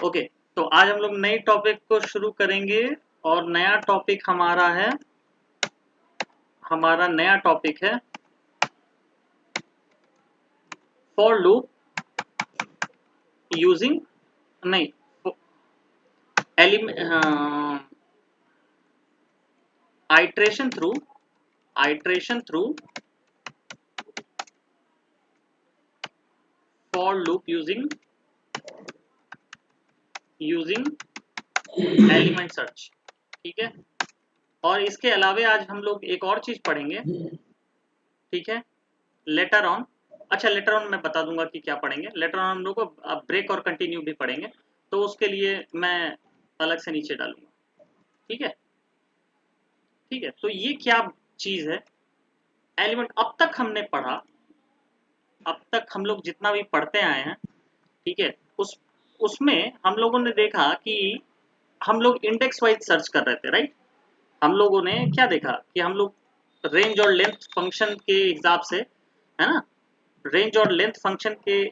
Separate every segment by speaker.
Speaker 1: Okay, तो आज हम लोग नई टॉपिक को शुरू करेंगे और हमारा नया टॉपिक है फॉर लूप यूजिंग नहीं iteration through for loop using element search. ठीक है, और इसके अलावे आज हम लोग एक और चीज पढ़ेंगे। ठीक है, लेटर ऑन। अच्छा, लेटर ऑन मैं बता दूंगा कि क्या पढ़ेंगे। लेटर ऑन हम लोग को ब्रेक और कंटिन्यू भी पढ़ेंगे, तो उसके लिए मैं अलग से नीचे डालूंगा। ठीक है, ठीक है। तो ये क्या चीज है एलिमेंट? अब तक हम लोग जितना भी पढ़ते आए हैं, ठीक है, उसमें हम लोगों ने देखा कि हम लोग इंडेक्स वाइज सर्च कर रहे थे, राइट। हम लोगों ने क्या देखा कि हम लोग रेंज और लेंथ फंक्शन के हिसाब से, है ना, रेंज और लेंथ फंक्शन के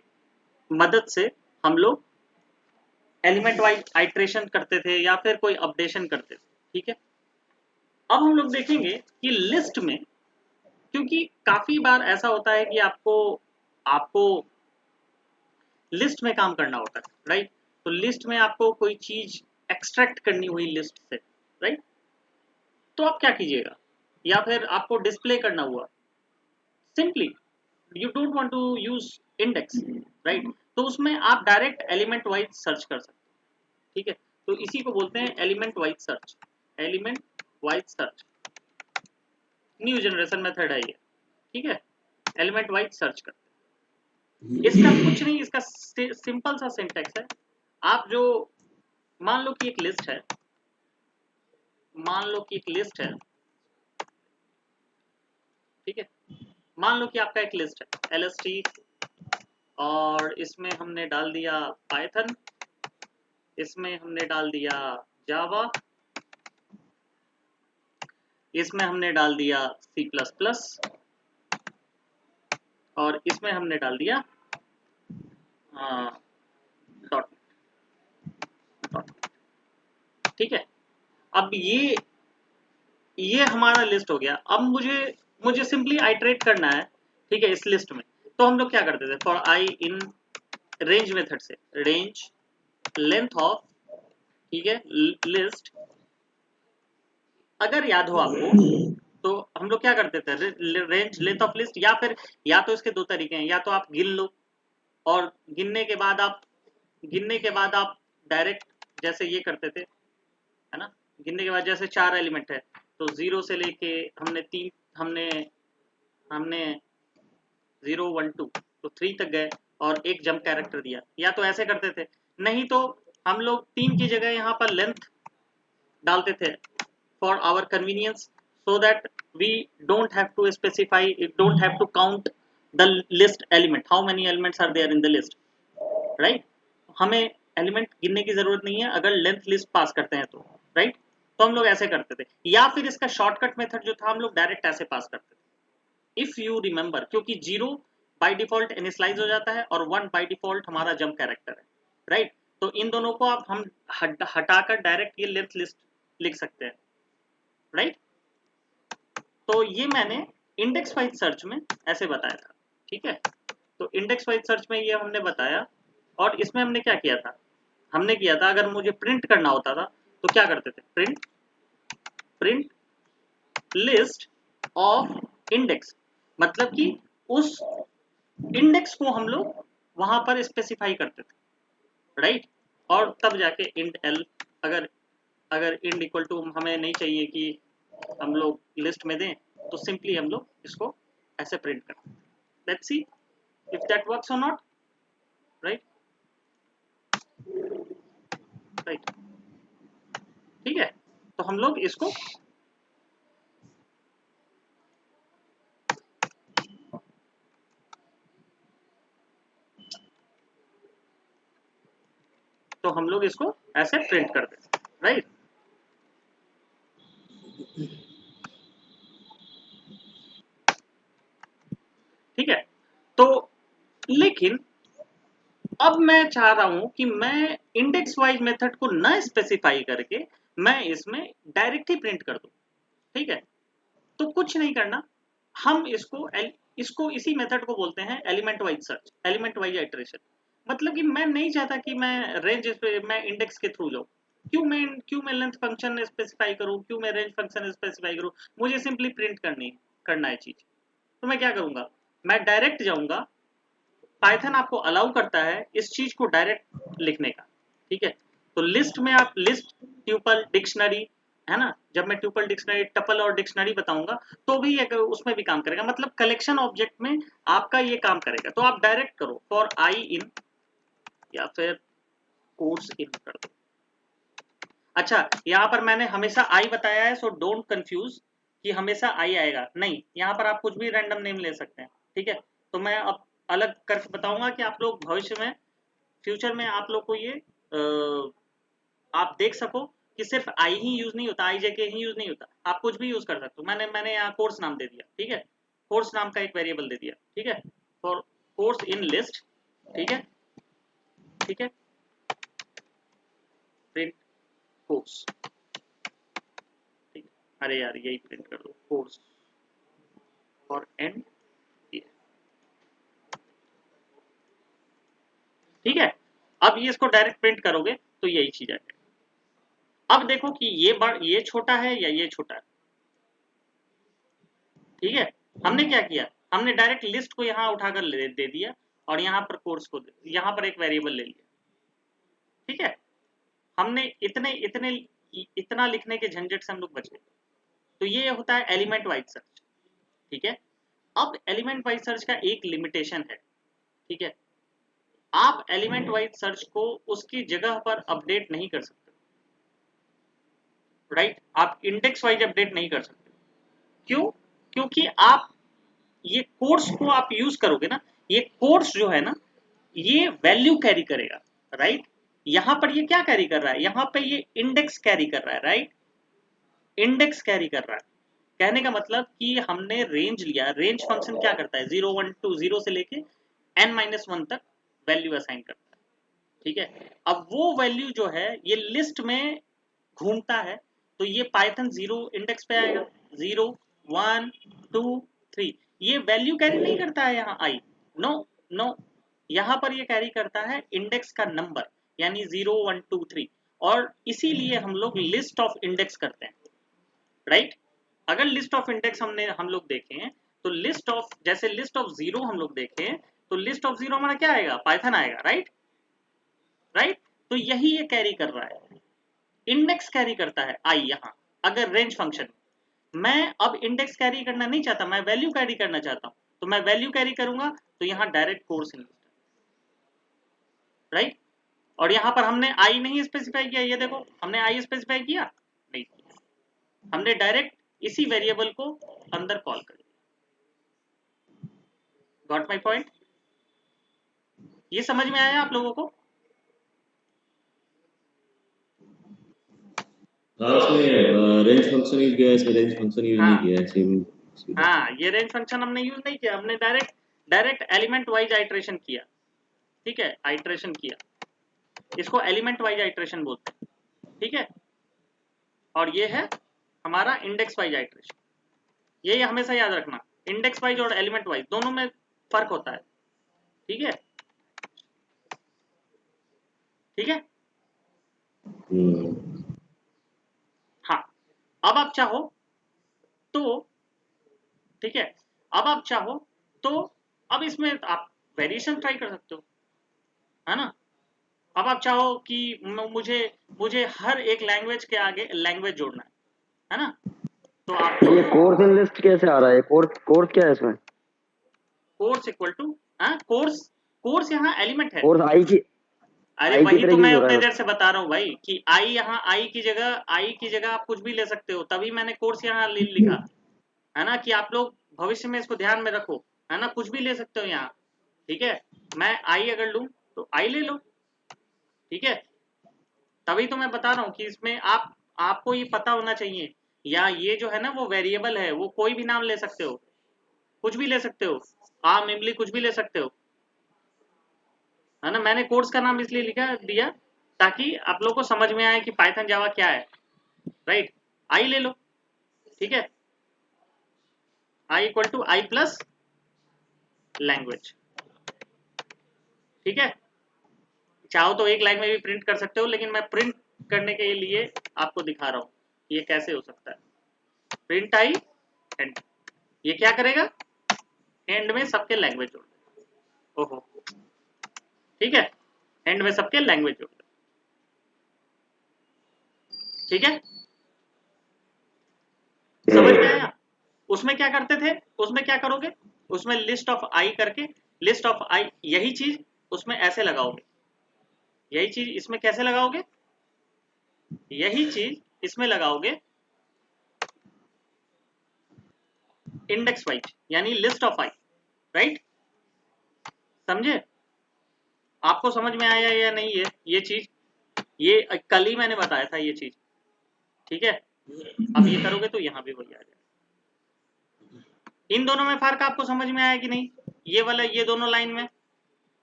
Speaker 1: मदद से हम लोग एलिमेंट वाइज आइट्रेशन करते थे या फिर कोई अपडेशन करते थे। ठीक है, अब हम लोग देखेंगे कि लिस्ट में, क्योंकि काफी बार ऐसा होता है कि आपको आपको लिस्ट में काम करना होता है, राइट। तो लिस्ट में आपको कोई चीज एक्सट्रैक्ट करनी हुई लिस्ट से, राइट, तो आप क्या कीजिएगा, या फिर आपको डिस्प्ले करना हुआ, simply you don't want to use index, right, तो उसमें आप डायरेक्ट एलिमेंट वाइज सर्च कर सकते हैं। ठीक है, तो इसी को बोलते हैं element wise search. Element wise search new generation method है ये। ठीक है, एलिमेंट वाइज सर्च करते हैं। इसका कुछ नहीं, इसका सिंपल सा सिंटेक्स है। आप जो मान लो कि एक लिस्ट है, मान लो कि एक लिस्ट है, ठीक है, मान लो कि आपका एक लिस्ट है lst, और इसमें हमने डाल दिया पाइथन, इसमें हमने डाल दिया जावा, इसमें हमने डाल दिया C++, और इसमें हमने डाल दिया डॉट। ठीक है, अब ये हमारा लिस्ट हो गया। अब मुझे सिंपली आइटरेट करना है, ठीक है, इस लिस्ट में। तो हम लोग क्या करते थे, for I in range method से, रेंज लेंथ ऑफ, ठीक है, लिस्ट, अगर याद हो आपको, तो हम लोग क्या करते थे, रेंज लेंथ ऑफ लिस्ट, या तो इसके दो तरीके हैं, या तो आप गिन लो, और गिनने के बाद आप डायरेक्ट जैसे ये करते थे, है ना, गिनने के बाद जैसे 4 एलिमेंट है, तो 0 से लेके हमने हमने 0 1 2 तो 3 तक गए और एक जंप कैरेक्टर दिया, या तो ऐसे करते थे। नहीं तो हम लोग 3 की जगह यहाँ पर लेंथ डालते थे for our convenience, so that we don't have to count the list element, how many elements are there in the list, right। हमें एलिमेंट गिनने की जरूरत नहीं है अगर लेंथ लिस्ट पास करते हैं तो, राइट। तो हम लोग ऐसे करते थे, या फिर इसका शॉर्टकट मेथड जो था, हम लोग डायरेक्ट ऐसे पास करते थे, इफ यू रिमेंबर, क्योंकि 0 बाय डिफॉल्ट इनिशियलाइज हो जाता है और 1 बाय डिफॉल्ट हमारा जंप कैरेक्टर है, राइट। तो इन दोनों को आप हम हटाकर डायरेक्ट ये लेंथ लिस्ट लिख सकते हैं, राइट। तो ये मैंने इंडेक्स वाइज सर्च में ऐसे बताया था। ठीक है, तो इंडेक्स वाइज सर्च में ये हमने बताया, और इसमें हमने क्या किया था, हमने किया था अगर मुझे प्रिंट करना होता था तो क्या करते थे, प्रिंट लिस्ट ऑफ इंडेक्स, मतलब कि उस इंडेक्स को हम लोग वहां पर स्पेसिफाई करते थे, राइट। और तब जाके इंट एल, अगर अगर इंड इक्वल टू हमें नहीं चाहिए कि हम लोग लिस्ट में दें, तो सिंपली हम लोग इसको ऐसे प्रिंट करते हैं। Let's see if that works और नॉट, राइट, राइट। ठीक है, तो हम लोग इसको ऐसे प्रिंट कर देते हैं, राइट। ठीक है, तो लेकिन अब मैं चाह रहा हूं कि मैं इंडेक्स वाइज मेथड को न स्पेसिफाई करके मैं इसमें डायरेक्ट ही प्रिंट कर दूं, ठीक है। तो कुछ नहीं करना, हम इसको इसी मेथड को बोलते हैं element wise search, element wise iteration. मतलब कि मैं नहीं चाहता कि मैं रेंज पे मैं इंडेक्स के थ्रू जाऊं। क्यों मैं लेंथ फंक्शन स्पेसिफाई करूं, क्यों मैं रेंज फंक्शन स्पेसिफाई करूं, मुझे सिंपली प्रिंट करना है चीज। तो मैं क्या करूंगा, मैं डायरेक्ट जाऊंगा। पाइथन आपको अलाउ करता है इस चीज को डायरेक्ट लिखने का, ठीक है। तो लिस्ट में आप लिस्ट, ट्यूपल, डिक्शनरी, है ना। जब मैं ट्यूपल, डिक्शनरी, टपल और डिक्शनरी बताऊंगा तो भी उसमें भी काम करेगा। मतलब कलेक्शन ऑब्जेक्ट में आपका ये काम करेगा। तो आप डायरेक्ट करो फॉर आई इन या फिर कोर्स इन कर दो। अच्छा, यहाँ पर मैंने हमेशा आई बताया है, सो डोंट कंफ्यूज कि हमेशा आई आएगा, नहीं। यहाँ पर आप कुछ भी रैंडम नेम ले सकते हैं, ठीक है। तो मैं अब अलग करके बताऊंगा कि आप लोग भविष्य में, फ्यूचर में आप लोग को ये आप देख सको कि सिर्फ आई ही यूज नहीं होता, आई जेके ही यूज नहीं होता, आप कुछ भी यूज कर सकते हो। मैंने यहाँ कोर्स नाम दे दिया, ठीक है। कोर्स नाम का एक वेरिएबल दे दिया, ठीक है, फॉर कोर्स इन लिस्ट, ठीक है, ठीक है, प्रिंट कोर्स, ठीक है। अरे यार यही प्रिंट कर दो, कोर्स और एंड, ठीक है। अब ये इसको डायरेक्ट प्रिंट करोगे तो यही चीज आएगी। अब देखो कि ये छोटा है या ये छोटा है, ठीक है। हमने क्या किया, हमने डायरेक्ट लिस्ट को यहाँ उठाकर दे दिया और यहाँ पर कोर्स को यहाँ पर एक वेरिएबल ले लिया, ठीक है। हमने इतने इतने इतना लिखने के झंझट से हम लोग बच गए। तो ये होता है एलिमेंट वाइज सर्च, ठीक है। अब एलिमेंट वाइज सर्च का एक लिमिटेशन है, ठीक है। आप एलिमेंट वाइज सर्च को उसकी जगह पर अपडेट नहीं कर सकते, राइट। आप इंडेक्स वाइज अपडेट नहीं कर सकते। क्यों? क्योंकि आप ये कोर्स को आप यूज करोगे ना, ये कोर्स जो है ना, ये वैल्यू कैरी करेगा, राइट। यहां पर ये क्या कैरी कर रहा है, यहां पे ये इंडेक्स कैरी कर रहा है, राइट। इंडेक्स कैरी कर रहा है। कहने का मतलब कि हमने रेंज लिया, रेंज फंक्शन क्या करता है, 0 1 2 0 से लेके n-1 तक वैल्यू असाइन करता है, ठीक है। अब वो वैल्यू जो है ये लिस्ट में घूमता है, तो ये पाइथन 0 इंडेक्स पे आएगा, 0 1 2 3। ये वैल्यू कैरी नहीं करता है यहाँ आई, नो नो, यहाँ पर ये कैरी करता है इंडेक्स का नंबर, यानी 0 1 2 3। और इसीलिए हम लोग लिस्ट ऑफ इंडेक्स करते हैं, राइट। अगर लिस्ट ऑफ इंडेक्स हम लोग देखें तो लिस्ट ऑफ, जैसे लिस्ट ऑफ 0 हम लोग देखें तो लिस्ट ऑफ 0 हमारा क्या आएगा, पाइथन आएगा, राइट, राइट। तो यही ये कैरी कर रहा है, इंडेक्स कैरी करता है आई यहाँ। अगर रेंज फंक्शन मैं अब इंडेक्स कैरी करना नहीं चाहता, मैं वैल्यू कैरी करना चाहता हूं, तो मैं वैल्यू कैरी करूंगा, तो यहाँ direct course in list, right. और यहाँ पर हमने आई नहीं स्पेसिफाई किया, ये देखो हमने आई स्पेसिफाई किया नहीं किया, हमने डायरेक्ट इसी वेरिएबल को अंदर कॉल कर दिया। Got my point? ये समझ में आया आप लोगों को?
Speaker 2: हाँ, इसमें रेंज फंक्शन यूज किया है, इसमें रेंज फंक्शन यूज नहीं
Speaker 1: हाँ
Speaker 2: किया है, सीधा।
Speaker 1: हाँ, ये रेंज फंक्शन हमने यूज नहीं किया, हमने direct direct element wise iteration किया, ठीक है, आइट्रेशन किया। इसको एलिमेंट वाइज आइट्रेशन बोलते हैं, ठीक है। और ये है हमारा इंडेक्स वाइज आइट्रेशन। ये हमेशा याद रखना, इंडेक्स वाइज और एलिमेंट वाइज दोनों में फर्क होता है, ठीक है, ठीक है। हाँ, अब आप चाहो तो, ठीक है, अब आप चाहो तो अब इसमें आप वेरिएशन ट्राई कर सकते हो, है ना। अब आप चाहो कि मुझे मुझे हर एक लैंग्वेज के आगे लैंग्वेज जोड़ना है ना। तो आप
Speaker 3: ये कोर्स इन लिस्ट कैसे आ रहा है, कोर्स कोर्स क्या है इसमें?
Speaker 1: Course equal to, course, course यहाँ एलिमेंट है।
Speaker 3: कोर्स
Speaker 1: अरे
Speaker 3: आई की
Speaker 1: वही तो
Speaker 3: तरह यूज
Speaker 1: मैं
Speaker 3: हो रहा
Speaker 1: उतने
Speaker 3: है
Speaker 1: देर
Speaker 3: बस।
Speaker 1: से बता रहा हूँ भाई कि आई यहाँ, आई की जगह आप कुछ भी ले सकते हो, तभी मैंने कोर्स यहाँ लिखा, है ना, कि आप लोग भविष्य में इसको ध्यान में रखो, है ना। कुछ भी ले सकते हो यहाँ, ठीक है। मैं आई अगर लूँ तो आई ले लो, ठीक है। तभी तो मैं बता रहा हूँ कि इसमें आपको ये पता होना चाहिए, या ये जो है ना वो वेरिएबल है, वो कोई भी नाम ले सकते हो, कुछ भी ले सकते हो, आम इमली कुछ भी ले सकते हो, है ना। मैंने कोर्स का नाम इसलिए लिखा दिया ताकि आप लोग को समझ में आए कि पाइथन जावा क्या है, राइट। आई ले लो, ठीक है, I equal to I plus language, ठीक है। चाहो तो एक लाइन में भी प्रिंट कर सकते हो, लेकिन मैं प्रिंट करने के लिए आपको दिखा रहा हूँ ये कैसे हो सकता है। प्रिंट आई एंड ये क्या करेगा, एंड में सबके लैंग्वेज जोड़ दे। ओहो, ठीक है, एंड में सबके लैंग्वेज जोड़ दे, ठीक है, समझ में आया। उसमें क्या करते थे, उसमें क्या करोगे, उसमें लिस्ट ऑफ आई करके, लिस्ट ऑफ आई यही चीज उसमें ऐसे लगाओगे, यही चीज इसमें कैसे लगाओगे, यही चीज इसमें लगाओगे इंडेक्स वाइज, यानी लिस्ट ऑफ आई, राइट। समझे, आपको समझ में आया या नहीं ये चीज, ये कल ही मैंने बताया था ये चीज, ठीक है। अब ये करोगे तो यहाँ भी वही आ जाएगा। इन दोनों में फर्क आपको समझ में आया कि नहीं, ये वाला ये दोनों लाइन में,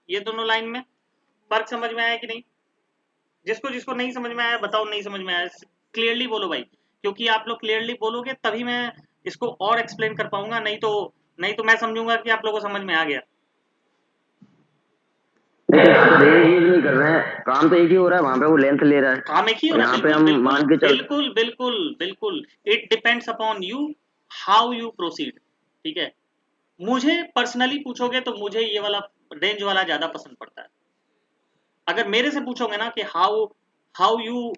Speaker 1: ये दोनों लाइन में फर्क समझ में आया कि नहीं। जिसको जिसको नहीं समझ में आया बताओ, नहीं समझ में आया क्लियरली बोलो भाई, क्योंकि आप लोग क्लियरली बोलोगे तभी मैं इसको और एक्सप्लेन कर पाऊंगा, नहीं तो मैं समझूंगा कि आप लोगों को समझ में आ गया।
Speaker 3: नहीं तो यहाँ पे रेंज यूज नहीं कर रहे हैं, काम तो एक ही हो रहा है, वहां पे वो लेंथ ले रहा है
Speaker 1: काम एक ही हो
Speaker 3: और
Speaker 1: रहा है,
Speaker 3: यहाँ पे
Speaker 1: बिल्कुल
Speaker 3: हम
Speaker 1: बिल्कुल
Speaker 3: मान के चल।
Speaker 1: बिल्कुल बिल्कुल बिल्कुल, it depends upon you how you proceed, ठीक है। मुझे पर्सनली पूछोगे तो मुझे ये वाला रेंज वाला ज्यादा पसंद पड़ता है। अगर मेरे से पूछोगे ना कि how how you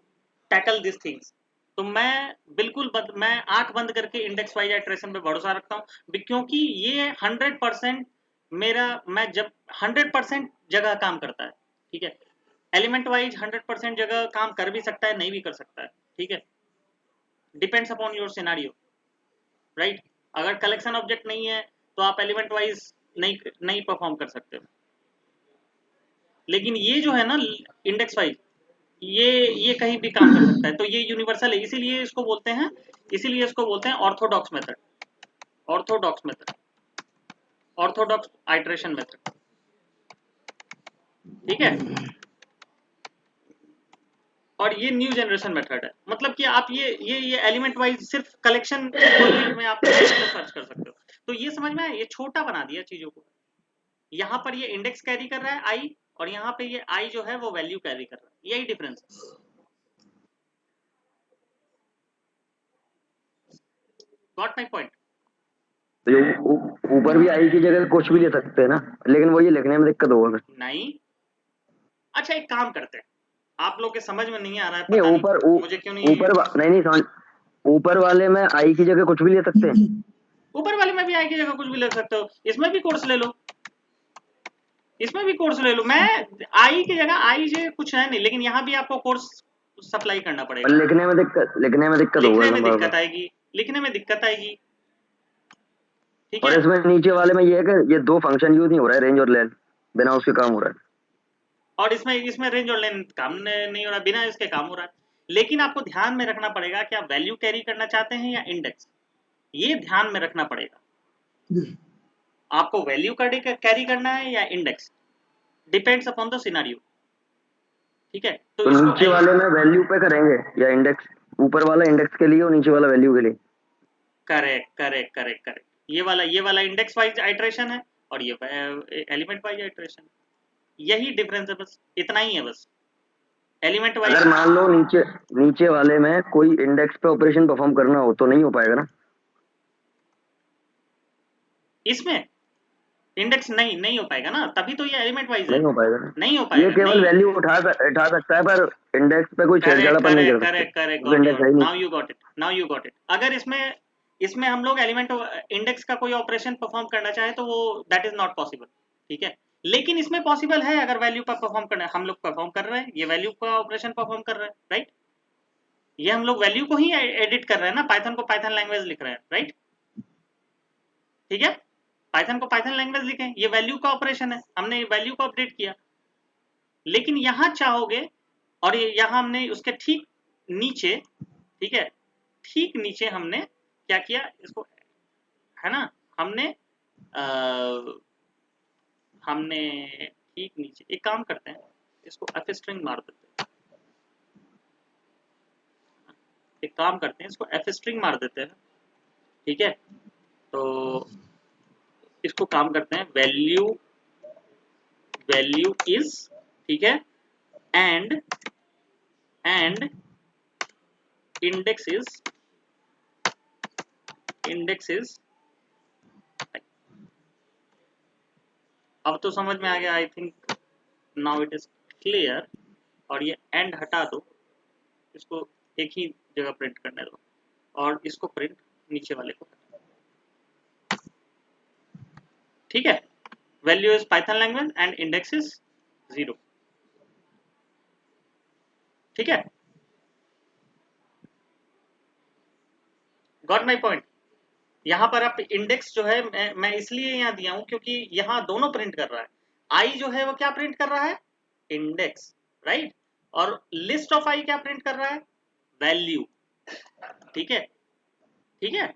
Speaker 1: tackle this things, तो मैं बिल्कुल मैं आंख बंद करके इंडेक्स वाइज आइटरेशन पे भरोसा रखता हूँ, क्योंकि ये 100% मेरा, मैं जब 100% जगह काम करता है, ठीक है। एलिमेंट वाइज 100% जगह काम कर भी सकता है, नहीं भी कर सकता है, ठीक है, depends upon your scenario, right. अगर कलेक्शन ऑब्जेक्ट नहीं है तो आप एलिमेंट वाइज नहीं परफॉर्म कर सकते हो, लेकिन ये जो है ना इंडेक्स वाइज, ये कहीं भी काम कर सकता है, तो ये यूनिवर्सल है, इसीलिए इसको बोलते हैं Orthodox method, Orthodox method, Orthodox iteration method, ठीक है। और ये न्यू जनरेशन मेथड है, मतलब कि आप ये एलिमेंट वाइज सिर्फ कलेक्शन में आप सर्च कर सकते हो। तो ये समझ में आया, ये छोटा बना दिया चीजों को। यहाँ पर ये इंडेक्स कैरी कर रहा है आई, और यहाँ पे ये आई जो है वो वैल्यू कैरी कर रहा है, यही डिफरेंस है। Got my point.
Speaker 3: तो ये ऊपर भी आई की जगह कुछ भी ले सकते हैं ना, लेकिन वो ये लिखने में दिक्कत होगा फिर।
Speaker 1: नहीं, अच्छा एक काम करते हैं, आप लोग के समझ में नहीं आ रहा है,
Speaker 3: नहीं
Speaker 1: पता नहीं
Speaker 3: ऊपर
Speaker 1: मुझे क्यों नहीं।
Speaker 3: नहीं नहीं समझ, ऊपर वाले में आई की जगह कुछ भी ले सकते हैं।
Speaker 1: ऊपर वाले में भी आई की जगह कुछ भी ले सकते हो, इसमें भी कोर्स ले लो, इसमें भी कोर्स ले लो। मैं आई की जगह आई जे कुछ है नहीं, लेकिन यहाँ भी आपको कोर्स सप्लाई करना
Speaker 3: और
Speaker 1: पड़ेगा।
Speaker 3: लिखने में दिक्कत होगा
Speaker 1: लिखने
Speaker 3: इसमें
Speaker 1: में
Speaker 3: बार
Speaker 1: दिक्कत
Speaker 3: बार।
Speaker 1: आएगी, लिखने में दिक्कत आएगी, ठीक
Speaker 3: और
Speaker 1: है।
Speaker 3: इसमें नीचे वाले में ये है कि ये दो फंक्शन यूज नहीं हो रहा है, रेंज और लेंथ, बिना उसके काम हो रहा है।
Speaker 1: और इसमें रेंज और लेंथ काम नहीं हो रहा, बिना इसके काम हो रहा है। लेकिन आपको ध्यान में रखना पड़ेगा कि आप वैल्यू कैरी करना चाहते हैं या इंडेक्स, ये ध्यान में रखना पड़ेगा। आपको वैल्यू कैरी करना है या index, depends upon the scenario, ठीक है। तो
Speaker 3: तो
Speaker 1: इसको
Speaker 3: नीचे वाले में वैल्यू पे करेंगे या इंडेक्स, ऊपर वाला इंडेक्स के लिए और नीचे वाला वैल्यू के लिए।
Speaker 1: करेक्ट करेक्ट करेक्ट करेक्ट, ये वाला इंडेक्स वाइज आइट्रेशन है और ये एलिमेंट वाइज आइट्रेशन, यही डिफरेंस है, बस इतना ही है बस। एलिमेंट
Speaker 3: अगर
Speaker 1: वाइज
Speaker 3: मान लो नीचे नीचे वाले में कोई इंडेक्स पे ऑपरेशन परफॉर्म करना हो तो नहीं हो पाएगा ना।
Speaker 1: इसमें इंडेक्स नहीं हो पाएगा ना, तभी तो ये एलिमेंट वाइज है,
Speaker 3: नहीं हो पाएगा ना,
Speaker 1: नहीं हो
Speaker 3: ये
Speaker 1: पाएगा,
Speaker 3: केवल
Speaker 1: नहीं।
Speaker 3: वैल्यू उठा सकता है, पर इंडेक्स पे कोई
Speaker 1: करेक्ट
Speaker 3: छेड़छाड़ापन नहीं कर
Speaker 1: करेक्ट
Speaker 3: सकते
Speaker 1: करेक्ट करेक्ट,
Speaker 3: क्योंकि
Speaker 1: गॉट
Speaker 3: इंडेक्स है
Speaker 1: योर,
Speaker 3: ही नहीं।
Speaker 1: Now you got it. अगर इसमें हम लोग एलिमेंट इंडेक्स का कोई ऑपरेशन परफॉर्म करना चाहे तो वो दैट इज नॉट पॉसिबल, ठीक है। लेकिन इसमें पॉसिबल है, अगर वैल्यू पर परफॉर्म करना है, हम लोग परफॉर्म कर रहे हैं, ये वैल्यू का ऑपरेशन परफॉर्म कर रहे हैं, राइट। ये हम लोग वैल्यू को ही एडिट कर रहे हैं ना, पाइथन को पाइथन लैंग्वेज लिख रहे हैं, राइट, ठीक है। पाइथन को पाइथन लैंग्वेज लिखे, ये वैल्यू का ऑपरेशन है, हमने वैल्यू को अपडेट किया। लेकिन यहां चाहोगे, और यहां हमने उसके ठीक नीचे, ठीक है, ठीक नीचे हमने क्या किया इसको, है ना, हमने आ, हमने ठीक नीचे एक काम करते हैं, इसको एफ स्ट्रिंग मार देते हैं। एक काम करते हैं, इसको एफ स्ट्रिंग मार देते हैं, ठीक है। तो इसको काम करते हैं, वैल्यू इज, ठीक है, एंड इंडेक्स इज। अब तो समझ में आ गया, I think now it is clear. और ये एंड हटा दो, इसको एक ही जगह प्रिंट करने दो, और इसको प्रिंट नीचे वाले को, ठीक है। Value is Python language and index is 0, ठीक है। Got my point. यहाँ पर आप इंडेक्स जो है मैं इसलिए यहाँ दिया हूं क्योंकि यहाँ दोनों प्रिंट कर रहा है। आई जो है वो क्या प्रिंट कर रहा है, इंडेक्स, राइट। और लिस्ट ऑफ आई क्या प्रिंट कर रहा है, वैल्यू, ठीक है, ठीक है।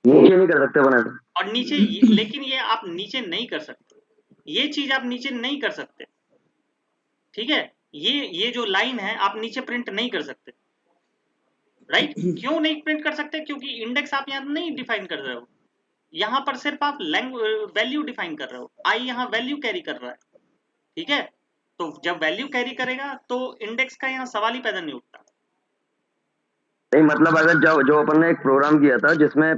Speaker 3: नीचे नहीं कर सकते बना।
Speaker 1: और नीचे लेकिन ये आप नीचे नहीं कर सकते, ये चीज आप नीचे नहीं कर सकते, ठीक है। ये जो लाइन है आप नीचे प्रिंट नहीं कर सकते, राइट। क्यों नहीं प्रिंट कर सकते, क्योंकि इंडेक्स आप यहाँ नहीं डिफाइन कर रहे हो, यहाँ पर सिर्फ आप वैल्यू डिफाइन कर रहे हो। आई यहाँ वैल्यू कैरी कर रहा है, ठीक है। तो जब वैल्यू कैरी करेगा तो इंडेक्स का यहाँ सवाल ही पैदा नहीं उठता।
Speaker 3: नहीं मतलब अगर जो अपन ने एक प्रोग्राम किया था जिसमें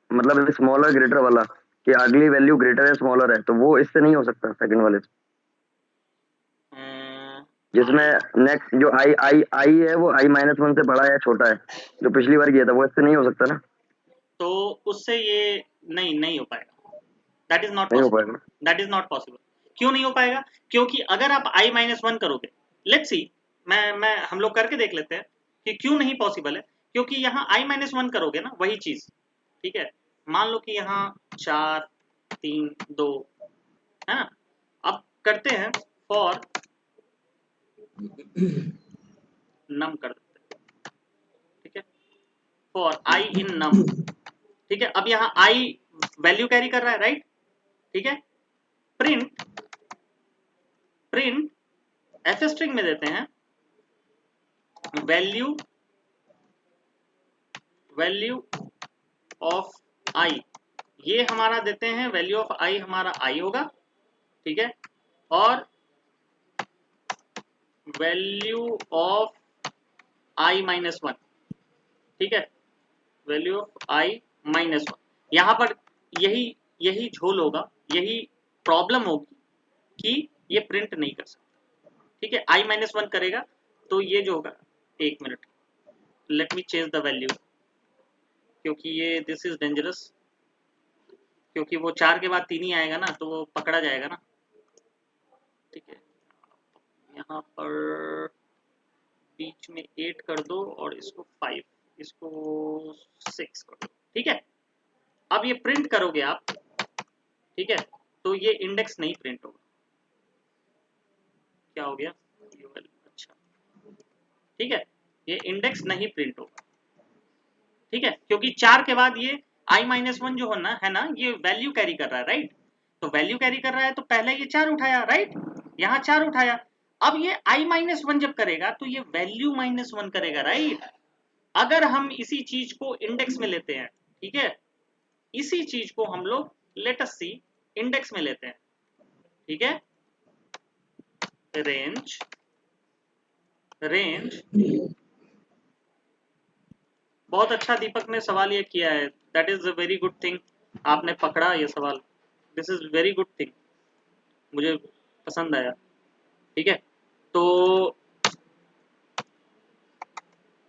Speaker 3: मतलब स्मॉलर ग्रेटर वाला कि अगली वैल्यू ग्रेटर है स्मॉलर है, तो वो इससे नहीं हो सकता सेकंड वाले से, जिसमें नेक्स्ट जो आई आई आई है वो आई -1 से बड़ा है छोटा है, जो पिछली बार किया था वो इससे नहीं हो सकता ना।
Speaker 1: तो उससे ये नहीं हो पाएगा, दैट इज नॉट
Speaker 3: नहीं हो
Speaker 1: पॉसिबल,
Speaker 3: पाएगा।
Speaker 1: That is not possible. क्यों नहीं हो पाएगा, क्योंकि अगर आप i -1 करोगे, लेट्स सी, मैं हम लोग करके देख लेते हैं कि क्यों नहीं पॉसिबल है। क्योंकि यहाँ i -1 करोगे ना वही चीज, ठीक है। मान लो कि यहाँ 4 3 2 है ना। अब करते हैं फॉर नम कर देते हैं, ठीक है, फॉर i इन नम, ठीक है। अब यहाँ i वैल्यू कैरी कर रहा है, राइट, ठीक है। प्रिंट एफ स्ट्रिंग में देते हैं वैल्यू ऑफ आई, ये हमारा देते हैं वैल्यू ऑफ आई, हमारा आई होगा, ठीक है। और वैल्यू ऑफ आई -1, ठीक है, वैल्यू ऑफ आई -1। यहाँ पर यही झोल होगा, यही प्रॉब्लम होगी कि ये प्रिंट नहीं कर सकता, ठीक है। i -1 करेगा तो ये जो होगा, एक minute, let me change the value, क्योंकि ये दिस इज डेंजरस, क्योंकि वो 4 के बाद 3 ही आएगा ना, तो वो पकड़ा जाएगा ना, ठीक है। यहाँ पर बीच में 8 कर दो और इसको 5, इसको 6 कर दो, ठीक है। अब ये प्रिंट करोगे आप, ठीक है, तो ये इंडेक्स नहीं प्रिंट होगा। क्या हो गया, अच्छा, ठीक है, ये इंडेक्स नहीं प्रिंट होगा, ठीक है। क्योंकि 4 के बाद ये i -1 जो है ना, ये वैल्यू कैरी कर रहा है, राइट। तो वैल्यू कैरी कर रहा है तो पहले ये 4 उठाया, राइट, यहाँ 4 उठाया। अब ये i -1 जब करेगा तो ये वैल्यू -1 करेगा, राइट। अगर हम इसी चीज को इंडेक्स में लेते हैं, ठीक है, इसी चीज को हम लोग लेट अस सी इंडेक्स में लेते हैं, ठीक है। रेंज बहुत अच्छा दीपक ने सवाल ये किया है, that is a very good thing, आपने पकड़ा ये सवाल, this is very good thing, मुझे पसंद आया, ठीक है। तो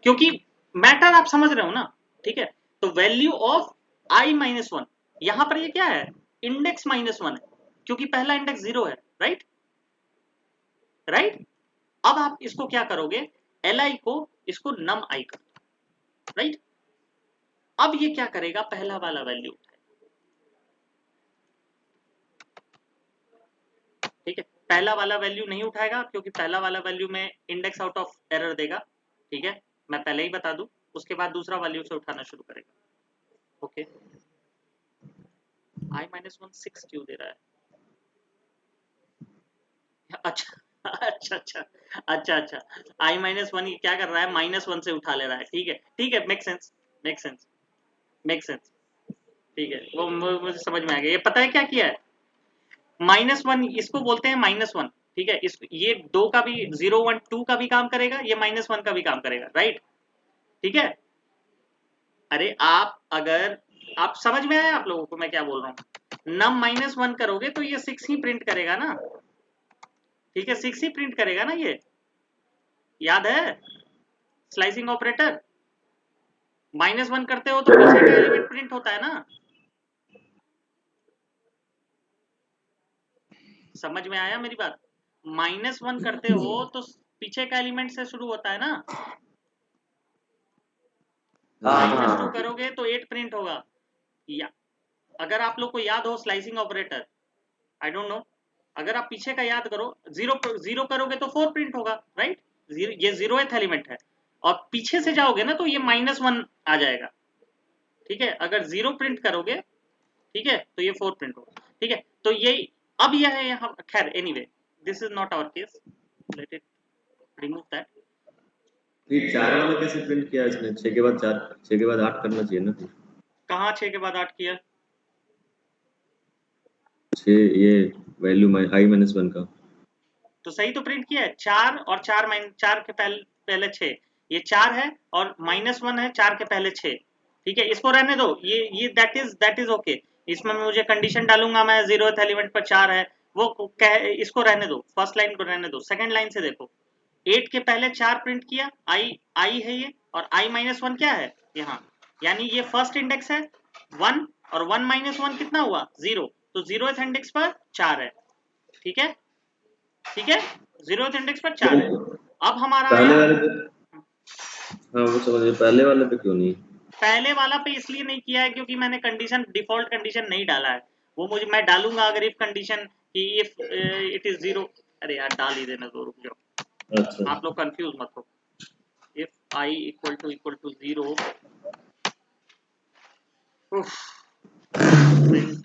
Speaker 1: क्योंकि मैटर आप समझ रहे हो ना, ठीक है। तो वैल्यू ऑफ i -1, यहां पर ये क्या है, इंडेक्स -1 है, क्योंकि पहला इंडेक्स 0 है, राइट, राइट। अब आप इसको क्या करोगे, li को इसको num i कर दो, राइट। अब ये क्या करेगा, पहला वाला वैल्यू उठाएगा, ठीक है। पहला वाला वैल्यू नहीं उठाएगा क्योंकि पहला वाला वैल्यू में इंडेक्स आउट ऑफ एरर देगा, ठीक है, मैं पहले ही बता दूं। उसके बाद दूसरा वैल्यू से उठाना शुरू करेगा, ओके। i -1 6 क्यों दे रहा है, अच्छा अच्छा अच्छा अच्छा अच्छा, i माइनस वन क्या कर रहा है, -1 से उठा ले रहा है, ठीक है, make sense, make sense, make sense, ठीक है, वो मुझे समझ में आ गया। ये पता है क्या किया है, -1 इसको बोलते हैं -1, ठीक है, इस ये दो का भी 0 1 2 का भी काम करेगा, ये -1 का भी काम करेगा, राइट, ठीक है। अरे आप अगर आप समझ में आया आप लोगों को मैं क्या बोल रहा हूँ, नम -1 करोगे तो ये 6 ही प्रिंट करेगा ना, ठीक है, 6 ही प्रिंट करेगा ना, ये याद है स्लाइसिंग ऑपरेटर, -1 करते हो तो पीछे का एलिमेंट प्रिंट होता है ना, समझ में आया मेरी बात, -1 करते हो तो पीछे का एलिमेंट से शुरू होता है ना, -2
Speaker 3: हाँ
Speaker 1: करोगे तो 8 प्रिंट होगा, या अगर आप लोग को याद हो slicing operator, I don't know, अगर आप पीछे का याद करो, जीरो करोगे तो 4 प्रिंट होगा, राइट, ये 0th एलिमेंट है, और पीछे से जाओगे ना तो ये -1 आ जाएगा, ठीक है, अगर 0 प्रिंट करोगे, ठीक है, तो ये 4 प्रिंट होगा, ठीक है, तो ये अब यह है यहाँ, खैर anyway this is not our case, let it remove that.
Speaker 2: फिर 4 वाला कैसे प्रिंट किया इसने, 6 के बाद 4, 6 के बाद 8 करना चाहिए ना फिर।
Speaker 1: कहाँ 6 के बाद 8 किया,
Speaker 2: 6 ये वैल्यू i -1 का।
Speaker 1: तो सही तो प्रिंट किया है, 4 और 4 के पहले 6, ये 4 है और -1 है 4 के पहले 6, ठीक है, इसको रहने दो, ये दैट इज ओके, इसमें मुझे कंडीशन डालूंगा मैं 0th एलिमेंट पर 4 है, वो इसको रहने दो, फर्स्ट लाइन को रहने दो, सेकंड लाइन से देखो, 8 के पहले 4 प्रिंट किया, आई है ये, और i-1 क्या है यहाँ, यानी ये फर्स्ट इंडेक्स है 1, और 1 - 1 कितना हुआ 0, तो 0th इंडेक्स पर 4 है, ठीक है, ठीक है, 0th इंडेक्स पर 4 है,
Speaker 2: वो
Speaker 1: अब हमारा
Speaker 2: पहले
Speaker 1: आया,
Speaker 2: वाले पे, हाँ वो समझ गए, पहले वाले पे क्यों नहीं।
Speaker 1: पहले वाला पे इसलिए नहीं किया है क्योंकि मैंने कंडीशन डिफॉल्ट कंडीशन नहीं डाला है, वो मुझे मैं डालूंगा अगर इफ कंडीशन कि इफ इट इज 0, अरे यार डाल ही देना दो, रुक जाओ,
Speaker 2: अच्छा
Speaker 1: आप लोग कंफ्यूज मत हो, if i equal to 0, print,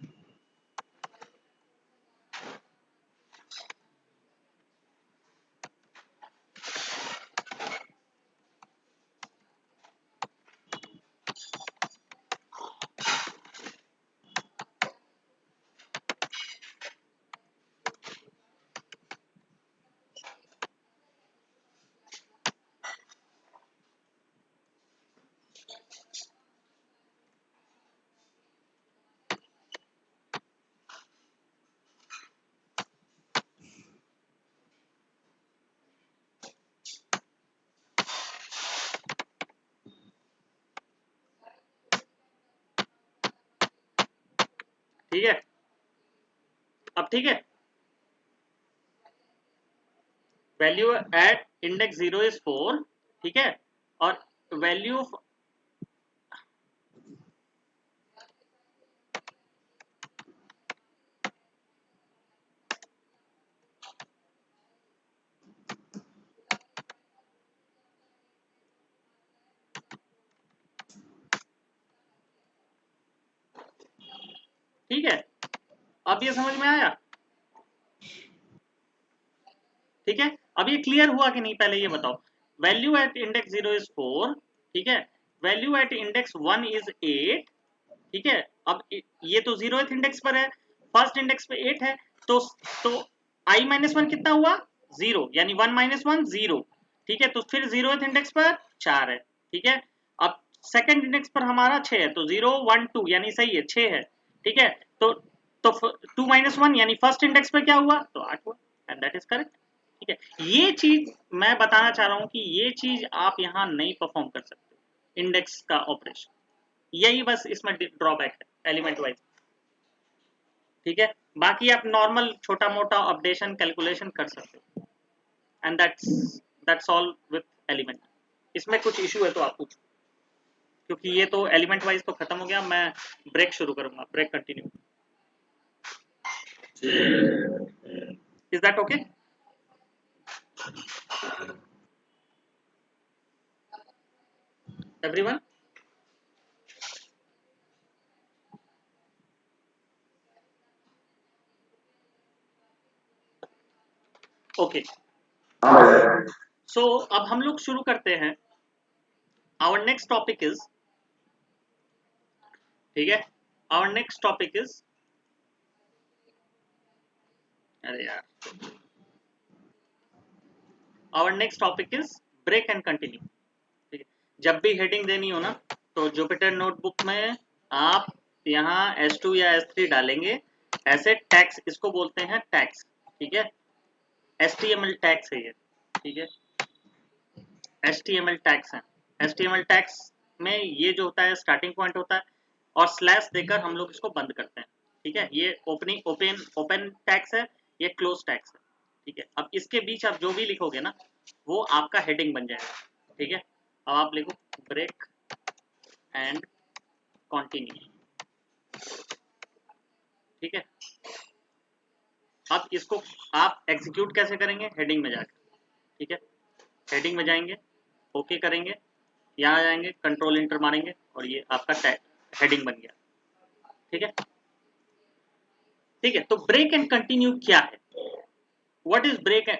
Speaker 1: ठीक है, अब ठीक है, वैल्यू एट इंडेक्स 0 इज 4, ठीक है, और वैल्यू, ठीक है, अब ये समझ में आया, ठीक है, अब ये क्लियर हुआ कि नहीं पहले ये बताओ, वैल्यू एट इंडेक्स 0 इज 4, ठीक है, वैल्यू एट इंडेक्स 1 इज 8, ठीक है, अब ये तो 0th इंडेक्स पर है, फर्स्ट इंडेक्स पे 8 है, तो i-1 कितना हुआ 0, यानी 1 - 1 0, ठीक है, तो फिर 0th इंडेक्स पर 4 है, ठीक है, अब सेकंड इंडेक्स पर हमारा 6 है, तो 0 1 2 यानी सही है 6 है, ठीक है, तो 2 - 1 यानी फर्स्ट इंडेक्स पर क्या हुआ, तो 8 हुआ, एंड दैट इज करेक्ट, ठीक है, ये चीज मैं बताना चाह रहा हूं कि ये चीज आप यहां नहीं परफॉर्म कर सकते, इंडेक्स का ऑपरेशन, यही बस इसमें ड्रॉबैक है एलिमेंट वाइज, ठीक है, बाकी आप नॉर्मल छोटा मोटा अपडेशन कैलकुलेशन कर सकते हो, and that's all with element, इसमें कुछ इशू है तो आप पूछो, क्योंकि ये तो एलिमेंट वाइज तो खत्म हो गया, मैं ब्रेक शुरू करूंगा, break continue, is that okay, everyone, okay,
Speaker 3: हाँ भैया।
Speaker 1: सो अब हम लोग शुरू करते हैं। आवर नेक्स्ट टॉपिक इज, ठीक है, आवर नेक्स्ट टॉपिक इज, अरे यार, our next topic is break and continue. ठीक है, जब भी हेडिंग देनी हो ना तो जुपिटर नोटबुक में आप यहाँ S2 या S3 डालेंगे, ऐसे टैग्स, इसको बोलते हैं टैग्स, ठीक है, HTML टैग्स है ये, ठीक है, HTML टैग्स हैं। HTML टैग्स में ये जो होता है स्टार्टिंग पॉइंट होता है, और स्लैश देकर हम लोग इसको बंद करते हैं, ठीक है, ये ओपन टैग्स है, ये क्लोज टैग्स है, ठीक है। अब इसके बीच आप जो भी लिखोगे ना वो आपका हेडिंग बन जाएगा, ठीक है। अब आप लिखो ब्रेक एंड कंटिन्यू, ठीक है। अब इसको आप एग्जीक्यूट कैसे करेंगे, हेडिंग में जाकर, ठीक है, हेडिंग में जाएंगे, ओके करेंगे, यहाँ जाएंगे, कंट्रोल इंटर मारेंगे और ये आपका हेडिंग बन गया, ठीक है, ठीक है। तो ब्रेक एंड कंटिन्यू क्या है, what is break and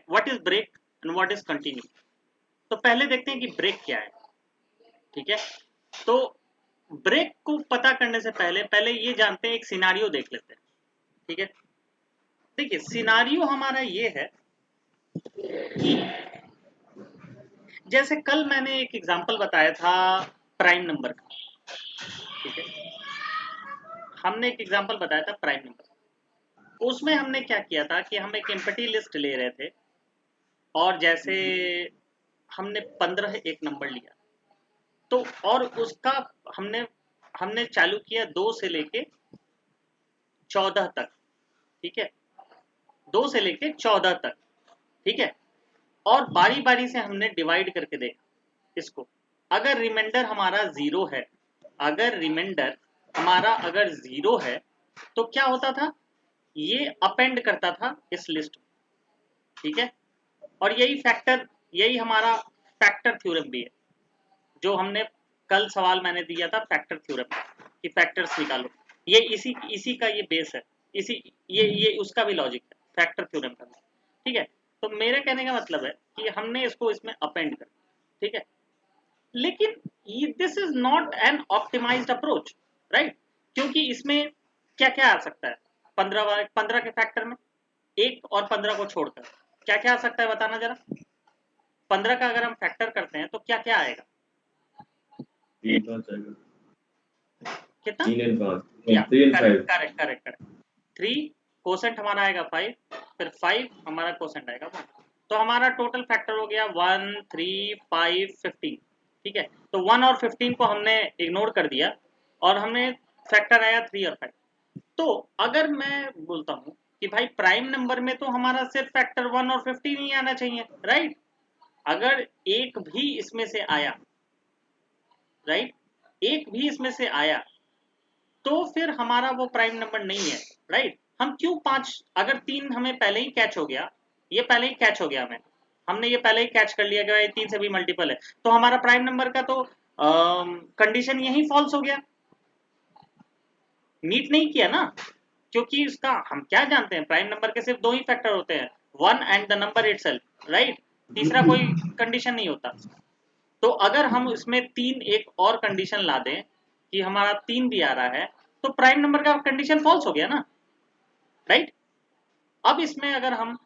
Speaker 1: what is continue. तो पहले देखते हैं कि ब्रेक क्या है, ठीक है। तो ब्रेक को पता करने से पहले पहले ये जानते हैं, एक सिनारियो देख लेते हैं, ठीक है। देखिए सिनारियो हमारा ये है कि जैसे कल मैंने एक एग्जांपल बताया था प्राइम नंबर का, ठीक है, हमने एक एग्जांपल बताया था प्राइम नंबर। उसमें हमने क्या किया था कि हम एक एम्प्टी लिस्ट ले रहे थे, और जैसे हमने 15 एक नंबर लिया, तो और उसका हमने हमने चालू किया 2 से लेके 14 तक, ठीक है, 2 से लेके 14 तक, ठीक है, और बारी बारी से हमने डिवाइड करके देखा इसको। अगर रिमाइंडर हमारा 0 है, अगर रिमाइंडर हमारा अगर 0 है तो क्या होता था, ये अपेंड करता था इस लिस्ट में, ठीक है। और यही हमारा फैक्टर थ्योरम भी है, जो हमने कल सवाल मैंने दिया था फैक्टर थ्योरम कि फैक्टर्स निकालो, ये इसी का ये बेस है, इसी ये उसका भी लॉजिक है फैक्टर थ्योरम का, ठीक है। तो मेरे कहने का मतलब है कि हमने इसको इसमें अपेंड कर, ठीक है, लेकिन this is not an optimised approach, right, क्योंकि इसमें क्या क्या आ सकता है, 15 के फैक्टर में, 1 और 15 को छोड़कर क्या क्या आ सकता है बताना जरा। 15 का अगर हम फैक्टर करते हैं तो क्या क्या आएगा,
Speaker 2: 3 5 आएगा,
Speaker 1: कितना,
Speaker 2: 3 और 5,
Speaker 1: या
Speaker 2: 3 और
Speaker 1: correct
Speaker 2: 5।
Speaker 1: Correct correct correct, 3 quotient हमारा आएगा 5, फिर 5 हमारा कोसेंट आएगा 1, तो हमारा टोटल फैक्टर हो गया 1 3 5 15, ठीक है। तो 1 और 15 को हमने इग्नोर कर दिया और हमने फैक्टर आया 3 और 5। तो अगर मैं बोलता हूँ कि भाई प्राइम नंबर में तो हमारा सिर्फ फैक्टर 1 और 15 ही आना चाहिए, राइट, अगर एक भी इसमें से आया, राइट, एक भी इसमें से आया तो फिर हमारा वो प्राइम नंबर नहीं है, राइट। हम क्यों 5, अगर 3 हमें पहले ही कैच हो गया, ये पहले ही कैच हो गया हमें, हमने ये पहले ही कैच कर लिया कि 3 से भी मल्टीपल है, तो हमारा प्राइम नंबर का तो कंडीशन यही फॉल्स हो गया, मीट नहीं किया ना, क्योंकि इसका हम क्या जानते हैं, प्राइम नंबर के सिर्फ 2 ही फैक्टर होते हैं, 1 and the number itself, right, तीसरा कोई कंडीशन नहीं होता। तो अगर हम इसमें 3 एक और कंडीशन ला दें कि हमारा 3 भी आ रहा है, तो प्राइम नंबर का कंडीशन फॉल्स हो गया ना, राइट। अब इसमें अगर हम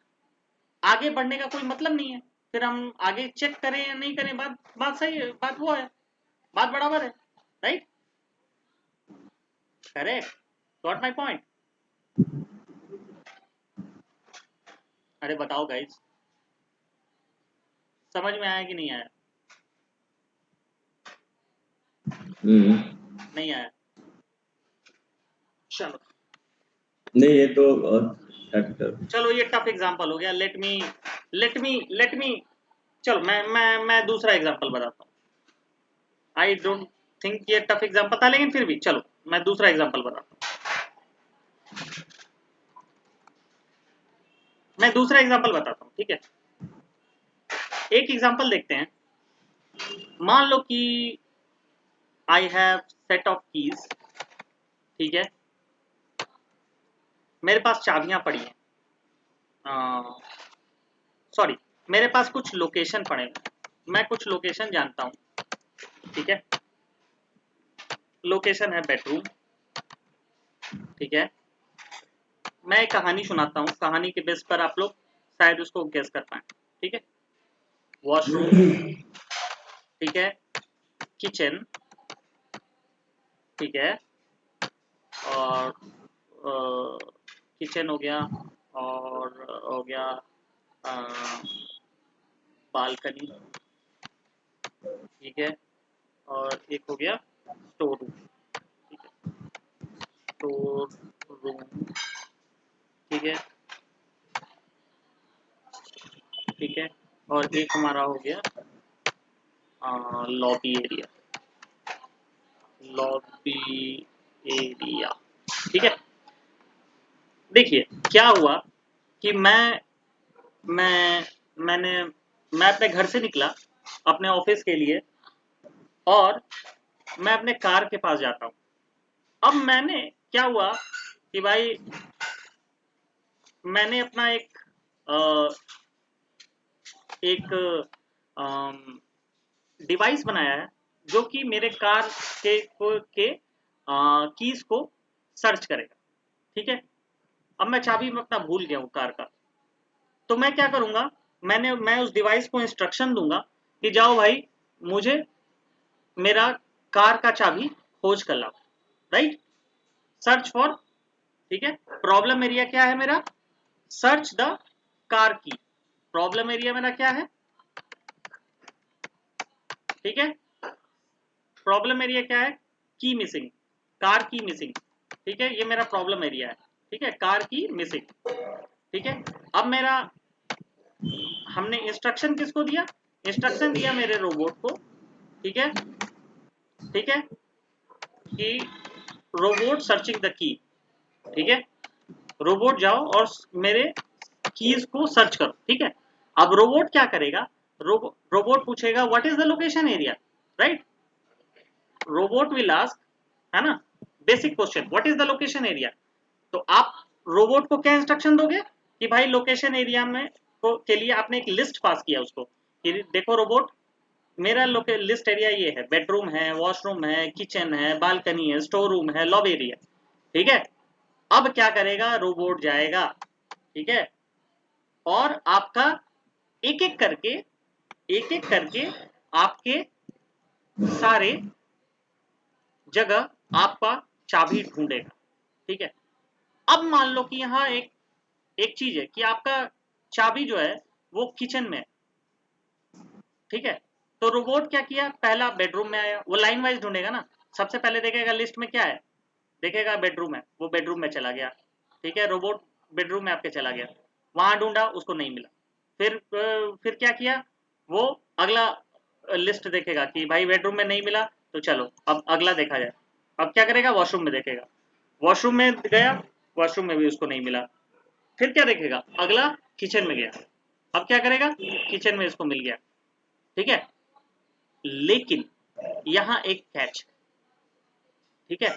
Speaker 1: आगे बढ़ने का कोई मतलब नहीं है, फिर हम आगे चेक करें या नहीं करें, बात बात सही है, बात वो है, बात बराबर है, right, correct, got my point. अरे बताओ गाइस, समझ में आया कि नहीं आया, नहीं आया, चलो
Speaker 2: नहीं ये तो फैक्टर।
Speaker 1: चलो ये टफ एग्जांपल हो गया, लेट मी चलो मैं दूसरा एग्जांपल बताता हूँ। आई डोंट थिंक ये टफ एग्जांपल था, लेकिन फिर भी चलो मैं दूसरा एग्जांपल बताता हूँ। मैं दूसरा एग्जांपल बताता हूँ, ठीक है। एक एग्जांपल देखते हैं, मान लो कि I have set of keys, ठीक है, मेरे पास चाबियां पड़ी हैं, सॉरी, मेरे पास कुछ लोकेशन पड़े हैं, मैं कुछ लोकेशन जानता हूँ, ठीक है। लोकेशन है बेडरूम, ठीक है। मैं एक कहानी सुनाता हूँ, कहानी के बेस पर आप लोग शायद उसको गेस कर पाए, ठीक है। वॉशरूम, ठीक है, किचन, ठीक है, और किचन हो गया, और हो गया बालकनी, ठीक है, और एक हो गया स्टोर रूम, ठीक है, स्टोर रूम, ठीक है, ठीक है, और एक हमारा हो गया लॉबी एरिया, लॉबी एरिया, ठीक है। देखिए क्या हुआ कि मैं मैंने मैं अपने घर से निकला अपने ऑफिस के लिए, और मैं अपने कार के पास जाता हूँ। अब मैंने क्या हुआ कि भाई मैंने अपना एक डिवाइस बनाया है जो कि मेरे कार के कीज को सर्च करेगा, ठीक है। अब मैं चाबी में अपना भूल गया हूँ कार का, तो मैं क्या करूंगा, मैं उस डिवाइस को इंस्ट्रक्शन दूंगा कि जाओ भाई मुझे मेरा कार का चाबी खोज कर लाओ, राइट, सर्च फॉर, ठीक है। प्रॉब्लम एरिया क्या है मेरा, सर्च द कार की, प्रॉब्लम एरिया मेरा क्या है, ठीक है। प्रॉब्लम एरिया क्या है, की मिसिंग, कार की मिसिंग, ठीक है, ये मेरा प्रॉब्लम एरिया है, ठीक है, कार की मिसिंग, ठीक है। अब मेरा हमने इंस्ट्रक्शन किसको दिया, इंस्ट्रक्शन दिया मेरे रोबोट को, ठीक है, ठीक है, कि रोबोट सर्चिंग द की, ठीक है, रोबोट जाओ और मेरे कीज को सर्च करो, ठीक है। अब रोबोट क्या करेगा, रोबोट पूछेगा what is the location area, right, robot will ask, है ना, basic question what is the location area. तो आप रोबोट को क्या इंस्ट्रक्शन दोगे कि भाई लोकेशन एरिया में के लिए आपने एक लिस्ट पास किया उसको कि देखो रोबोट मेरा लिस्ट एरिया ये है, बेडरूम है, वॉशरूम है, किचन है, बालकनी है, स्टोर रूम है, लॉबी एरिया, ठीक है। अब क्या करेगा, रोबोट जाएगा, ठीक है, और आपका एक एक करके आपके सारे जगह आपका चाबी ढूंढेगा, ठीक है। अब मान लो कि यहाँ एक चीज है कि आपका चाबी जो है वो किचन में है, ठीक है। तो रोबोट क्या किया, पहला बेडरूम में आया, वो लाइन वाइज ढूंढेगा ना, सबसे पहले देखेगा लिस्ट में क्या है, देखेगा बेडरूम है, वो बेडरूम में चला गया, ठीक है, रोबोट बेडरूम में आपके चला गया, वहां ढूंढा उसको नहीं मिला, फिर क्या किया, वो अगला लिस्ट देखेगा कि भाई बेडरूम में नहीं मिला, तो चलो अब अगला देखा जाए। अब क्या करेगा, वॉशरूम में देखेगा, वॉशरूम में गया, वॉशरूम में भी उसको नहीं मिला, फिर क्या देखेगा, अगला किचन में गया, अब क्या करेगा, किचन में इसको मिल गया, ठीक है। लेकिन यहां एक कैच, ठीक है।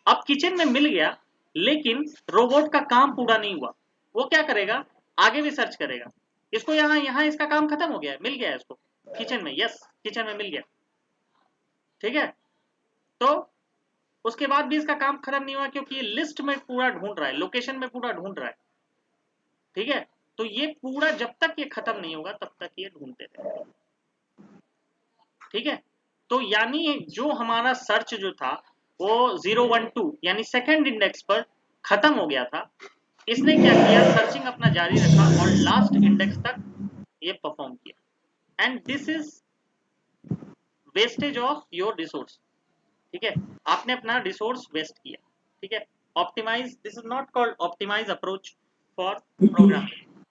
Speaker 1: अब किचन में मिल गया, लेकिन रोबोट का काम पूरा नहीं हुआ, वो क्या करेगा, आगे भी सर्च करेगा, इसको यहाँ यहाँ इसका काम खत्म हो गया, मिल गया है इसको किचन में, यस किचन में मिल गया, ठीक है। तो उसके बाद भी इसका काम खत्म नहीं हुआ क्योंकि ये लिस्ट में पूरा ढूंढ रहा है, लोकेशन में पूरा ढूंढ रहा है, ठीक है। तो ये पूरा जब तक ये खत्म नहीं होगा तब तक ये ढूंढते रहेंगे, ठीक है। तो यानी जो हमारा सर्च जो था वो 012 यानी सेकंड इंडेक्स पर खत्म हो गया था, इसने क्या किया, सर्चिंग अपना जारी रखा और लास्ट इंडेक्स तक ये परफॉर्म किया, and this is wastage of your resource, ठीक है, आपने अपना रिसोर्स वेस्ट किया, ठीक है। Optimise, this is not called optimise approach for programming,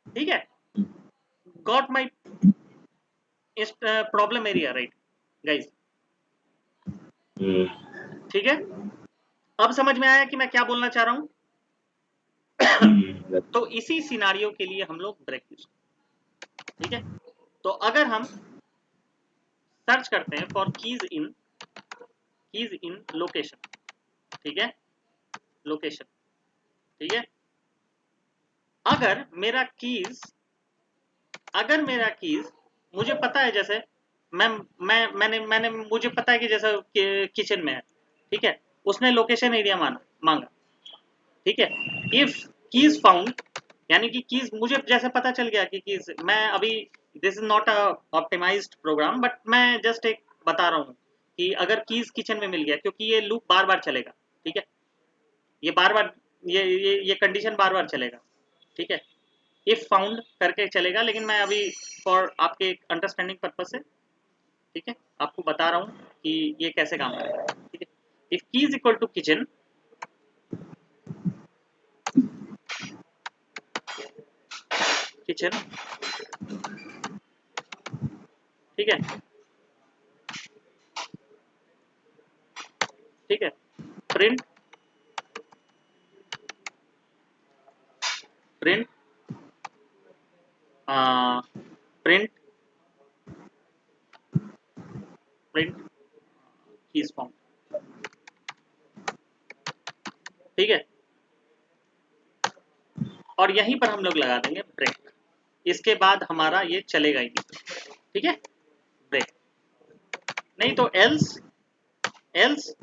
Speaker 1: ठीक है। Got my problem area, right guys, ठीक है। अब समझ में आया कि मैं क्या बोलना चाह रहा हूं। तो इसी सिनारियो के लिए हम लोग ब्रेक यूज, ठीक है। तो अगर हम सर्च करते हैं फॉर कीज इन लोकेशन, ठीक है, लोकेशन, ठीक है। अगर मेरा कीज अगर मेरा कीज मुझे पता है, जैसे मैंने मुझे पता है कि जैसे किचन में है, ठीक है, उसने लोकेशन एरिया मांगा, ठीक है, इफ कीज फाउंड, यानी कि कीज मुझे जैसे पता चल गया कि कीज, मैं अभी this is not a optimised program, but मैं जस्ट एक बता रहा हूँ कि अगर कीज किचन में मिल गया, क्योंकि ये लूप बार बार चलेगा, ठीक है, ये बार बार ये कंडीशन बार बार चलेगा, ठीक है, इफ फाउंड करके चलेगा, लेकिन मैं अभी फॉर आपके अंडरस्टैंडिंग पर्पज से, ठीक है, आपको बता रहा हूँ कि ये कैसे काम करेगा, ठीक है। If key is equal to kitchen, kitchen, ठीक है, ठीक है, print print print print keys found, ठीक है, और यहीं पर हम लोग लगा देंगे ब्रेक, इसके बाद हमारा ये चलेगा ही नहीं, ठीक है, ब्रेक, नहीं तो एल्स एल्स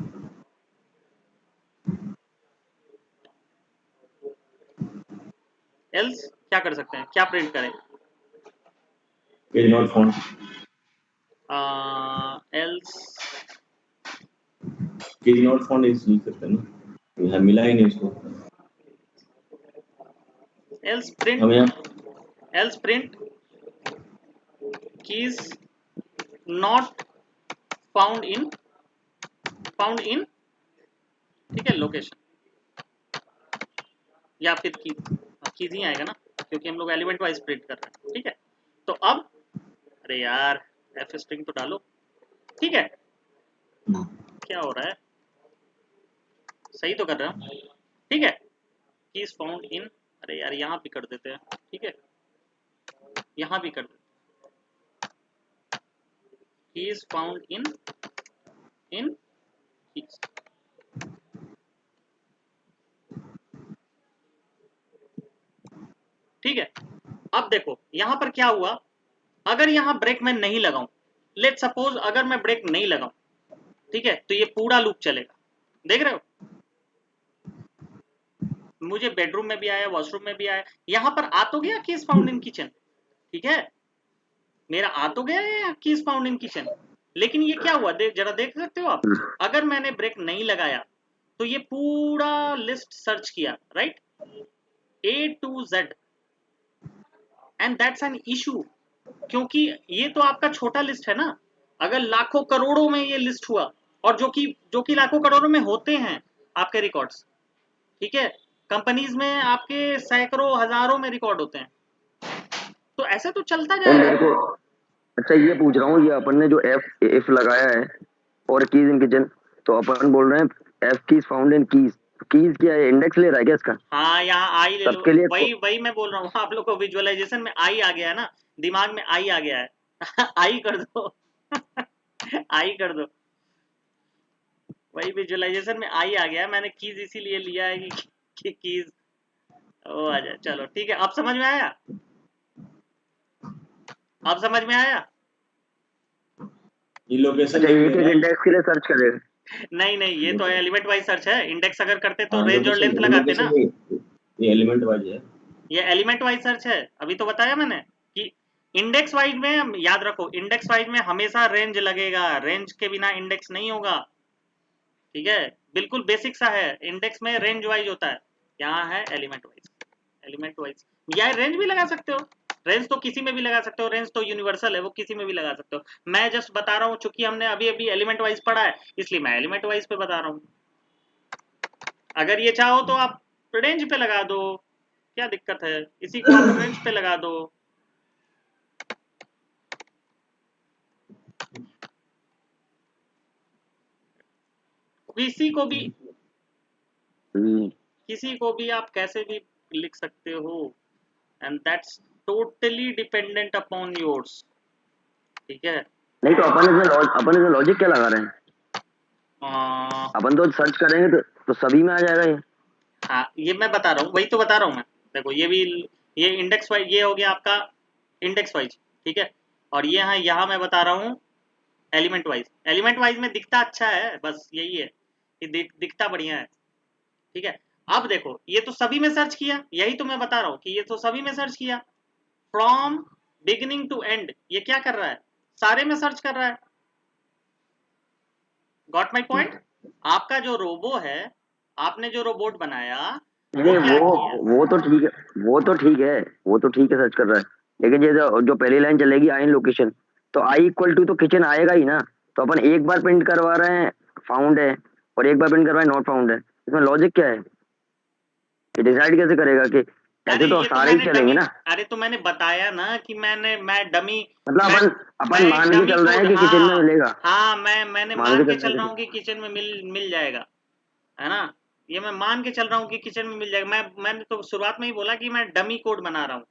Speaker 1: एल्स क्या कर सकते हैं, क्या प्रिंट करें,
Speaker 2: page not found,
Speaker 1: else
Speaker 2: page not found इस लिख सकते हैं ना, यहाँ मिला ही नहीं उसको,
Speaker 1: एल्स
Speaker 2: हम यहाँ
Speaker 1: print keys not found in ठीक है लोकेशन, या फिर कीज ही आएगा ना, क्योंकि हम लोग एलिमेंट वाइज प्रिंट कर रहे हैं, ठीक है। तो अब अरे यार एफ स्ट्रिंग तो डालो, ठीक है, क्या हो रहा है, सही तो कर रहे हो, ठीक है, कीज फाउंड इन, अरे यार यहाँ भी कर देते हैं, ठीक है, यहाँ भी कर देते हैं, कीज फाउंड इन कीज, ठीक है। अब देखो यहां पर क्या हुआ, अगर यहां ब्रेक मैं नहीं लगाऊं, लेट सपोज अगर मैं ब्रेक नहीं लगाऊं, ठीक है, तो ये पूरा लूप चलेगा, देख रहे हो, मुझे बेडरूम में भी आया, वॉशरूम में भी आया, यहां पर आ तो गया कीज फाउंड इन किचन, ठीक है, मेरा आ तो गया कीज फाउंड इन किचन, लेकिन ये क्या हुआ, जरा देख सकते हो आप, अगर मैंने ब्रेक नहीं लगाया तो ये पूरा लिस्ट सर्च किया, right, A to Z, and that's an issue, क्योंकि ये तो आपका छोटा लिस्ट है ना, अगर लाखों करोड़ों में ये लिस्ट हुआ, और जो कि लाखों करोड़ों में होते हैं आपके रिकॉर्ड्स, ठीक है, कंपनीज में आपके सैकड़ों हजारों में रिकॉर्ड होते हैं, तो ऐसे तो चलता
Speaker 3: तो मेरे
Speaker 1: जाएगा।
Speaker 3: को अच्छा ये पूछ रहा हूँ, ये अपन ने जो इफ लगाया है और कीज इन किचन, तो अपन बोल रहे हैं F keys found in keys, keys क्या है, इंडेक्स ले रहा है क्या इसका,
Speaker 1: हाँ यहाँ आई ले लो,
Speaker 3: सबके लिए
Speaker 1: वही मैं बोल रहा हूँ, आप लोग को विजुअलाइजेशन में आई आ गया है ना, दिमाग में आई आ गया है आई कर दो आई कर दो, वही विजुअलाइजेशन में आई आ गया है, मैंने कीज इसीलिए लिया है कि कीज ओ आ जाए, चलो ठीक है, अब समझ में आया, अब समझ में आया,
Speaker 2: ये लोकेशन
Speaker 3: अच्छा
Speaker 2: नहीं
Speaker 3: एक
Speaker 2: ले
Speaker 3: एक
Speaker 2: रहा है,
Speaker 3: इंडेक्स के लिए सर्च करेगा,
Speaker 1: नहीं ये तो एलिमेंट वाइज सर्च है, इंडेक्स अगर करते तो
Speaker 2: हाँ
Speaker 1: रेंज और लेंथ लगाते
Speaker 2: लोकेशन
Speaker 1: ना,
Speaker 2: नहीं, ये एलिमेंट वाइज है,
Speaker 1: ये एलिमेंट वाइज सर्च है, अभी तो बताया मैंने कि इंडेक्स वाइज में, याद रखो इंडेक्स वाइज में हमेशा रेंज लगेगा, रेंज के बिना इंडेक्स नहीं होगा, ठीक है, बिल्कुल बेसिक सा है, इंडेक्स में रेंज वाइज होता है, यहाँ है एलिमेंट वाइज, एलिमेंट वाइज या रेंज भी लगा सकते हो, रेंज तो किसी में भी लगा सकते हो, रेंज तो यूनिवर्सल है, वो किसी में भी लगा सकते हो, मैं जस्ट बता रहा हूँ, चूंकि हमने अभी अभी एलिमेंट वाइज पढ़ा है, इसलिए मैं एलिमेंट वाइज पे बता रहा हूँ, अगर ये चाहो तो आप रेंज पे लगा दो, क्या दिक्कत है, इसी को आप रेंज पे लगा दो, किसी को भी किसी को भी आप कैसे भी लिख सकते हो, and that's totally dependent upon yours, ठीक है,
Speaker 3: नहीं तो अपन इसमें लॉजिक क्या लगा रहे हैं, अपन तो सर्च करेंगे तो सभी में आ जाएगा ये,
Speaker 1: हाँ ये मैं बता रहा हूँ, वही तो बता रहा हूँ मैं, देखो ये भी, ये इंडेक्स वाइज ये हो गया आपका इंडेक्स वाइज, ठीक है। और ये यहाँ मैं बता रहा हूँ एलिमेंट वाइज। एलिमेंट वाइज में दिखता अच्छा है, बस यही है कि दिखता बढ़िया है, ठीक है। अब देखो ये तो सभी में सर्च किया, यही तो मैं बता रहा हूँ कि ये तो सभी में सर्च किया, फ्रॉम बिगिनिंग टू एंड ये क्या कर रहा है, सारे में सर्च कर रहा है। Got my point. आपका जो रोबो है, आपने जो रोबोट बनाया वो
Speaker 3: नहीं
Speaker 1: क्या किया,
Speaker 3: वो तो ठीक है, वो तो ठीक है, वो तो ठीक है सर्च कर रहा है, लेकिन ये जो पहली लाइन चलेगी आई इन लोकेशन, तो आई इक्वल टू तो किचन आएगा ही ना। तो अपन एक बार प्रिंट करवा रहे हैं फाउंड है, और एक बार प्रिंट करवा रहे हैं नॉट फाउंड है, इसमें लॉजिक क्या है? ये डिसाइड कैसे करेगा कि
Speaker 1: अरे
Speaker 3: ऐसे तो
Speaker 1: ये तो
Speaker 3: सारे ही
Speaker 1: मैंने
Speaker 3: चलेंगे
Speaker 1: डमी,
Speaker 3: ना।
Speaker 1: अरे तो मैंने बताया ना कि मैं डमी,
Speaker 3: मतलब
Speaker 1: मैं
Speaker 3: अपन
Speaker 1: एक
Speaker 3: मान के
Speaker 1: डमी
Speaker 3: चल रहे
Speaker 1: कोड,
Speaker 3: हैं कि किचन में
Speaker 1: हाँ
Speaker 3: मिलेगा,
Speaker 1: हाँ, मैंने
Speaker 3: मान
Speaker 1: मान
Speaker 3: के
Speaker 1: के
Speaker 3: चल
Speaker 1: चल
Speaker 3: रहे
Speaker 1: रहा
Speaker 3: हैं
Speaker 1: हूँ कि किचन में मिल जाएगा, है ना। ये मैं मान के चल रहा हूँ कि किचन में मिल जाएगा। मैंने तो शुरुआत में ही बोला कि मैं डमी कोड बना रहा हूँ,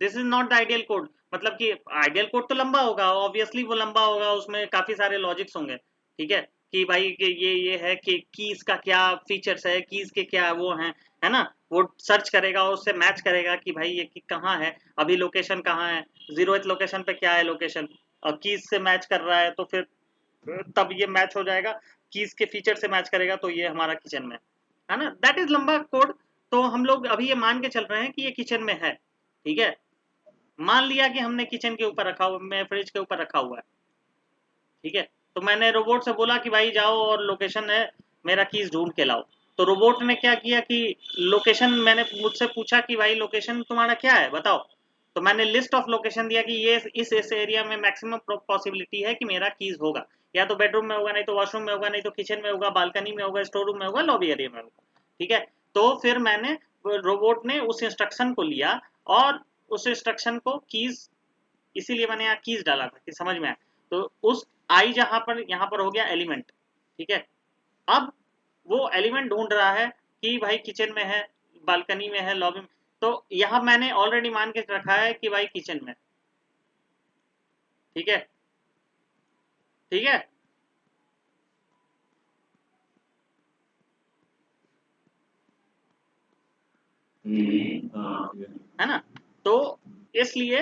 Speaker 1: this is not the ideal code. मतलब कि आइडियल कोड तो लंबा होगा, ऑब्वियसली वो लंबा होगा, उसमें काफी सारे लॉजिक्स होंगे, ठीक है। कि भाई कि ये है कि कीज का क्या फीचर्स है, कीज के क्या वो हैं, है ना। वो सर्च करेगा और उससे मैच करेगा कि भाई ये कहाँ है, अभी लोकेशन कहाँ है, 0th लोकेशन पे क्या है लोकेशन, और कीज से मैच कर रहा है तो फिर तब ये मैच हो जाएगा, कीज के फीचर से मैच करेगा तो ये हमारा किचन में है ना। दैट इज लंबा कोड। तो हम लोग अभी ये मान के चल रहे हैं कि ये किचन में है, ठीक है। मान लिया कि हमने किचन के ऊपर रखा हुआ, मैं फ्रिज के ऊपर रखा हुआ है, ठीक है। तो मैंने रोबोट से बोला कि भाई जाओ और लोकेशन है मेरा कीज ढूंढ के लाओ। तो रोबोट ने क्या किया कि लोकेशन, मैंने मुझसे पूछा कि भाई लोकेशन तुम्हारा क्या है बताओ, तो मैंने लिस्ट ऑफ लोकेशन दिया कि ये इस एरिया में मैक्सिमम पॉसिबिलिटी है कि मेरा कीज होगा, या तो बेडरूम में होगा, नहीं तो वॉशरूम में होगा, नहीं तो किचन में होगा, बालकनी में होगा, स्टोर रूम में होगा, लॉबी एरिया में होगा, ठीक है। तो फिर मैंने, रोबोट ने उस इंस्ट्रक्शन को लिया और उस इंस्ट्रक्शन को कीज, इसीलिए मैंने यहाँ कीज डाला था कि समझ में आए। तो उस आई जहां पर, यहाँ पर हो गया एलिमेंट, ठीक है। अब वो एलिमेंट ढूंढ रहा है कि भाई किचन में है, बालकनी में है, लॉबी में। तो यहाँ मैंने ऑलरेडी मान के रखा है कि भाई किचन में, ठीक है, ठीक है।
Speaker 2: हाँ ठीक
Speaker 1: है ना। तो इसलिए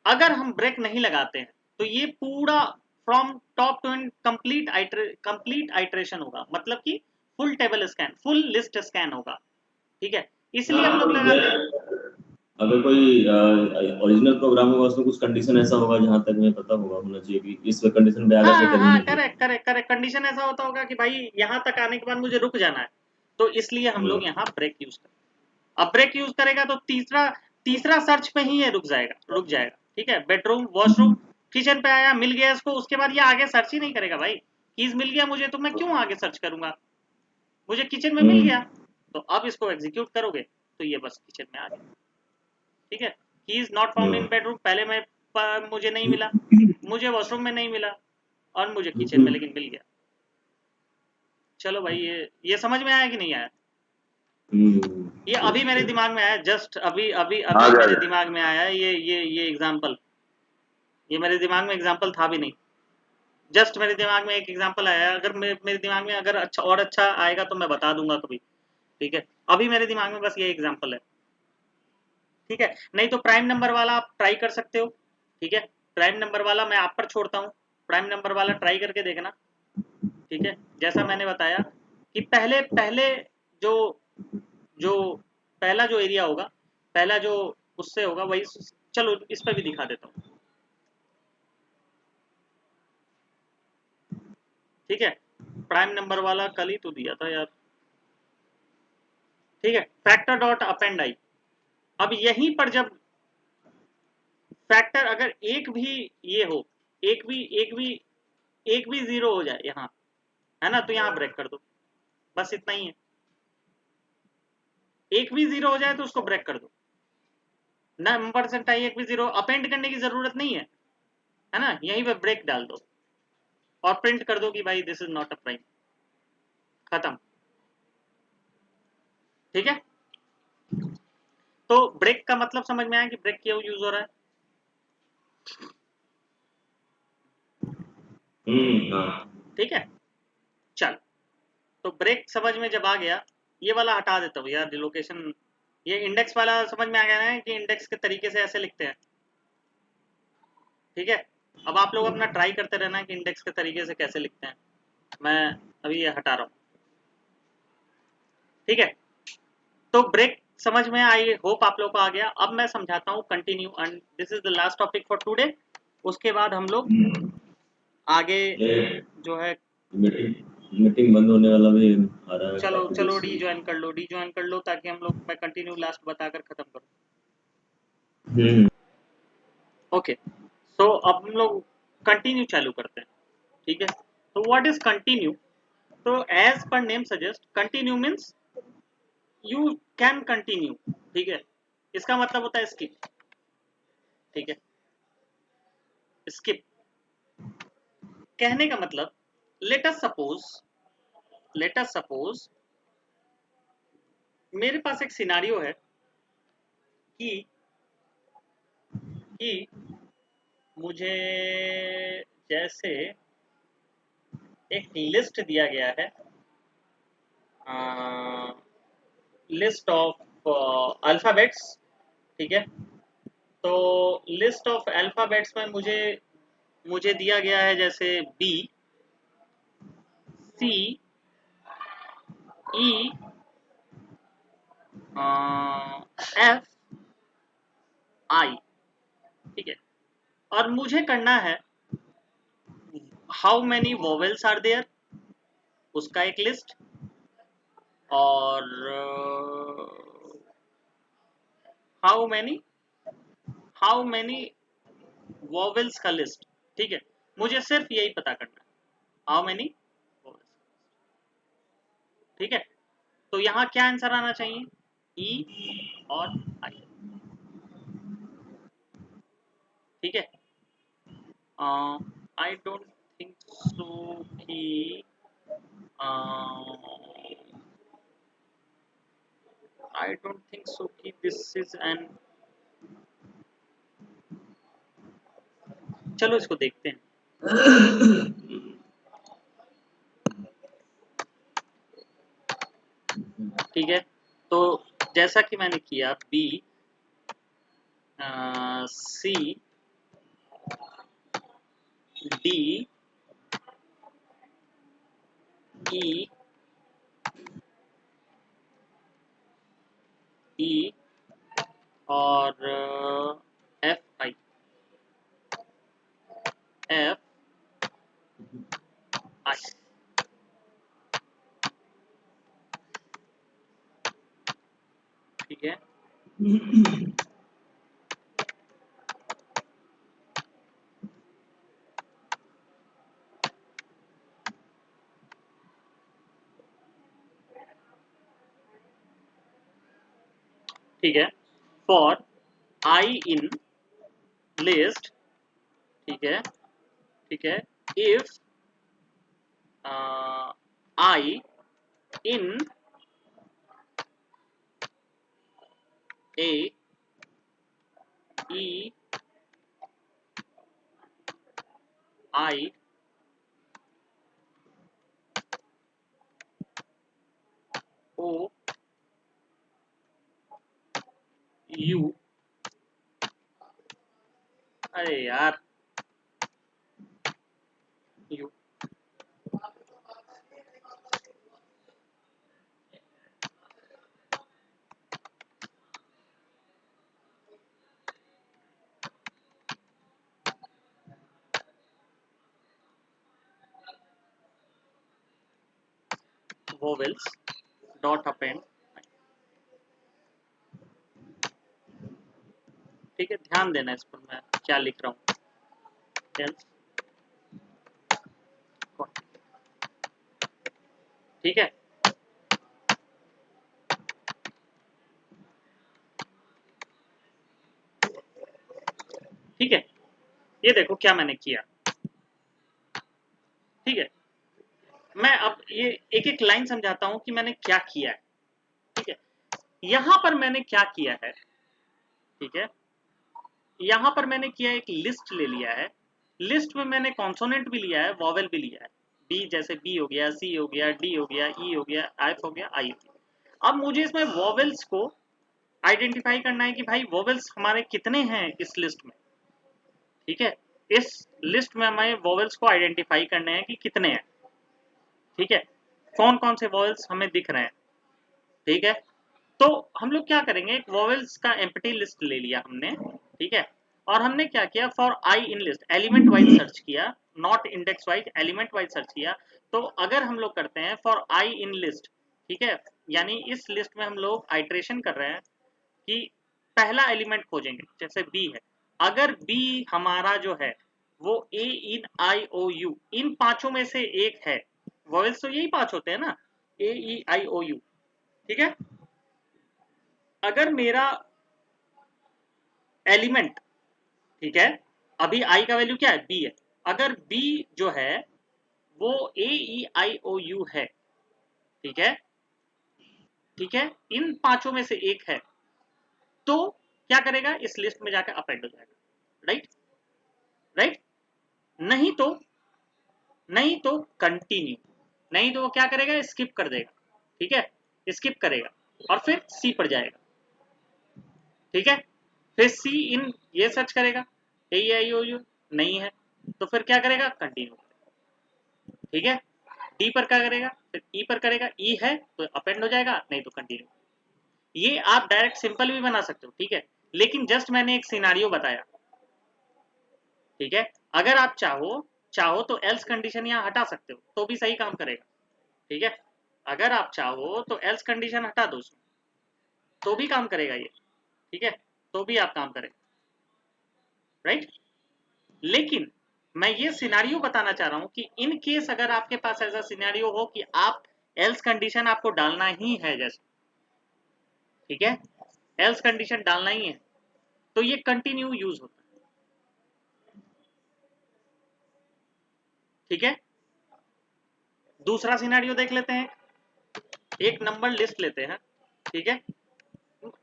Speaker 1: अगर हम ब्रेक नहीं लगाते हैं तो ये पूरा from top to end complete iteration होगा, मतलब कि full table scan, full list scan होगा, ठीक है।
Speaker 2: है।
Speaker 1: इसलिए
Speaker 2: हाँ
Speaker 1: हम लोग
Speaker 2: तो
Speaker 1: लगाते हैं।
Speaker 2: अगर कोई ओरिजिनल प्रोग्राम होगा उसमें कुछ कंडीशन ऐसा होगा जहां तक मुझे पता होना चाहिए कि इस कंडीशन पे
Speaker 1: हाँ
Speaker 2: आकर के
Speaker 1: हाँ हाँ,
Speaker 2: terminate
Speaker 1: correct correct correct, condition ऐसा होता होगा कि भाई यहाँ तक आने के बाद मुझे रुक जाना है, तो इसलिए हम
Speaker 2: हो।
Speaker 1: लोग यहाँ ब्रेक यूज करते। अब ब्रेक यूज करेगा तो तीसरा तीसरा सर्च पे ही ये रुक जाएगा, ठीक है। बेडरूम, वॉशरूम, किचन पे आया, मिल गया इसको, उसके बाद ये आगे सर्च ही नहीं करेगा भाई। कीज मिल गया मुझे तो मैं क्यों आगे सर्च करूंगा, मुझे किचन में मिल गया। तो अब इसको एग्जीक्यूट करोगे तो ये बस किचन में आ गया, ठीक है। Keys not found in bedroom, पहले मैं मुझे नहीं मिला, मुझे वॉशरूम में नहीं मिला, और मुझे किचन में लेकिन मिल गया। चलो भाई, ये समझ में आया कि नहीं आया? ये अभी मेरे दिमाग में आया, जस्ट अभी अभी
Speaker 3: आ
Speaker 1: अभी
Speaker 3: गया आ
Speaker 1: मेरे
Speaker 3: गया।
Speaker 1: दिमाग में आया ये एग्जांपल। ये मेरे दिमाग में एग्जांपल था भी नहीं, जस्ट मेरे दिमाग में एक एग्जांपल आया। अगर मेरे दिमाग में अगर अच्छा और अच्छा आएगा तो मैं बता दूंगा कभी, ठीक है। अभी मेरे दिमाग में बस ये एग्जांपल है, ठीक है। नहीं तो प्राइम नंबर वाला आप ट्राई कर सकते हो, ठीक है। प्राइम नंबर वाला मैं आप पर छोड़ता हूँ, प्राइम नंबर वाला ट्राई करके देखना, ठीक है। जैसा मैंने बताया कि पहले पहले जो जो पहला जो एरिया होगा, पहला जो उससे होगा वही, चलो इस पर भी दिखा देता हूँ, ठीक है। प्राइम नंबर वाला कल ही तो दिया था यार, ठीक है। फैक्टर डॉट अपेंड आई। अब यहीं पर जब फैक्टर अगर एक भी ये हो, एक भी जीरो हो जाए यहाँ, है ना, तो यहाँ ब्रेक कर दो, बस इतना ही है। एक भी जीरो हो जाए तो उसको ब्रेक कर दो, नंबर से टाई एक भी जीरो, अपेंड करने की जरूरत नहीं है ना, यहीं पे ब्रेक डाल दो और प्रिंट कर दो कि भाई this is not a prime, खत्म, ठीक है। तो ब्रेक का मतलब समझ में आया कि ब्रेक क्यों यूज हो रहा है।
Speaker 2: हाँ
Speaker 1: ठीक है, चल। तो ब्रेक समझ में जब आ गया, ये वाला हटा देता हूँ यार, रिलोकेशन। ये इंडेक्स वाला समझ में आ गया ना कि इंडेक्स के तरीके से ऐसे लिखते हैं, ठीक है, अब आप लोग अपना ट्राई करते रहना कि इंडेक्स के तरीके से कैसे लिखते हैं। मैं अभी ये हटा रहा हूँ। ठीक है, तो ब्रेक समझ में आई, होप आप लोग को आ गया। अब मैं समझाता हूँ continue, and this is the last topic for today. उसके बाद हम लोग आगे जो है,
Speaker 2: मीटिंग बंद होने वाला भी आ रहा है।
Speaker 1: चलो चलो रीज्वाइन कर लो ताकि हम लोग, मैं कंटिन्यू लास्ट बताकर खत्म करूँ। ओके, सो अब हम लोग कंटिन्यू चालू करते हैं। ठीक है, तो व्हाट इज कंटिन्यू? तो as per name suggest, continue means you can continue. ठीक है, इसका मतलब होता है स्किप। ठीक है, स्किप कहने का मतलब, लेट अस सपोज मेरे पास एक सिनारियो है कि मुझे जैसे एक लिस्ट दिया गया है, लिस्ट ऑफ अल्फाबेट्स। ठीक है, तो लिस्ट ऑफ अल्फाबेट्स में मुझे दिया गया है जैसे बी, सी, ई, एफ, आई। ठीक है, और मुझे करना है how many vowels are there, उसका एक लिस्ट, और हाउ मैनी वोवेल्स का लिस्ट। ठीक है, मुझे सिर्फ यही पता करना है, हाउ मैनी वोवेल्स। ठीक है, तो यहाँ क्या आंसर आना चाहिए? ई और आई। ठीक है, आई डोंट थिंक सो कि आई डोंट थिंक सो कि दिस इज एन, चलो इसको देखते हैं। ठीक है, तो जैसा कि मैंने किया बी, सी, डी, ई, ई और एफ आई, एफ आई। ठीक है, ठीक है, फॉर आई इन लिस्ट। ठीक है, ठीक है, if I in A, E, I, O, you, अरे यार, यू, vowels dot append। ठीक है, ध्यान देना इस पर मैं क्या लिख रहा हूँ। ठीक है, ठीक है, ये देखो क्या मैंने किया। ठीक है, मैं अब ये एक एक लाइन समझाता हूं कि मैंने क्या किया है। ठीक है, यहां पर मैंने क्या किया है। ठीक है, यहां पर मैंने किया, एक लिस्ट ले लिया है। लिस्ट में मैंने कॉन्सोनेंट भी लिया है, वॉवेल भी लिया है। बी जैसे बी हो गया, सी हो गया, डी हो गया, ई हो गया, एफ हो गया, आई हो गया। अब मुझे इसमें वॉवेल्स को आइडेंटिफाई करना है कि भाई वॉवेल्स हमारे कितने हैं इस लिस्ट में। ठीक है, इस लिस्ट में हमें वॉवेल्स को आइडेंटिफाई करने हैं कि कितने हैं, ठीक है, कौन कौन से वॉवेल्स हमें दिख रहे हैं, ठीक है। तो हम लोग क्या करेंगे, एक वॉवेल्स का एम्प्टी लिस्ट ले लिया हमने, ठीक है, और हमने क्या किया, for I in list element wise search किया, not index wise, element wise search किया। तो अगर हम लोग करते हैं फॉर आई इन लिस्ट, ठीक है, यानी इस लिस्ट में हम लोग आइट्रेशन कर रहे हैं कि पहला एलिमेंट खोजेंगे, जैसे बी है, अगर बी हमारा जो है वो ए इन आई ओ यू इन पांचों में से एक है, वॉवेल्स तो यही पांच होते हैं ना, ए ई आई ओ यू, ठीक है। अगर मेरा एलिमेंट, ठीक है, अभी आई का वैल्यू क्या है, बी है, अगर बी जो है वो ए ई आई ओ यू है, ठीक है, ठीक है, इन पांचों में से एक है, तो क्या करेगा, इस लिस्ट में जाकर अपेंड हो जाएगा, राइट, राइट। नहीं तो, नहीं तो कंटिन्यू, नहीं तो वो क्या करेगा, स्किप कर देगा, ठीक है, स्किप करेगा और फिर सी पर जाएगा, ठीक है, फिर सी इन ये सर्च करेगा, ए आई ओ यू नहीं है, तो फिर क्या करेगा, कंटिन्यू, ठीक है, डी पर क्या करेगा, फिर ई पर करेगा, ई है तो अपेंड हो जाएगा, नहीं तो कंटिन्यू। ये आप डायरेक्ट सिंपल भी बना सकते हो, ठीक है, लेकिन जस्ट मैंने एक सिनारियो बताया, ठीक है। अगर आप चाहो चाहो तो एल्स कंडीशन यहाँ हटा सकते हो, तो भी सही काम करेगा, ठीक है, अगर आप चाहो तो एल्स कंडीशन हटा दो उसमें, तो भी काम करेगा ये, ठीक है, तो भी आप काम करें, राइट। लेकिन मैं ये सिनारियो बताना चाह रहा हूं कि इन केस अगर आपके पास ऐसा सिनारियो हो कि आप एल्स कंडीशन आपको डालना ही है, जैसे, ठीक है, एल्स कंडीशन डालना ही है, तो ये कंटिन्यू यूज होता है, ठीक है। दूसरा सिनारियो देख लेते हैं, एक नंबर लिस्ट लेते हैं, ठीक है,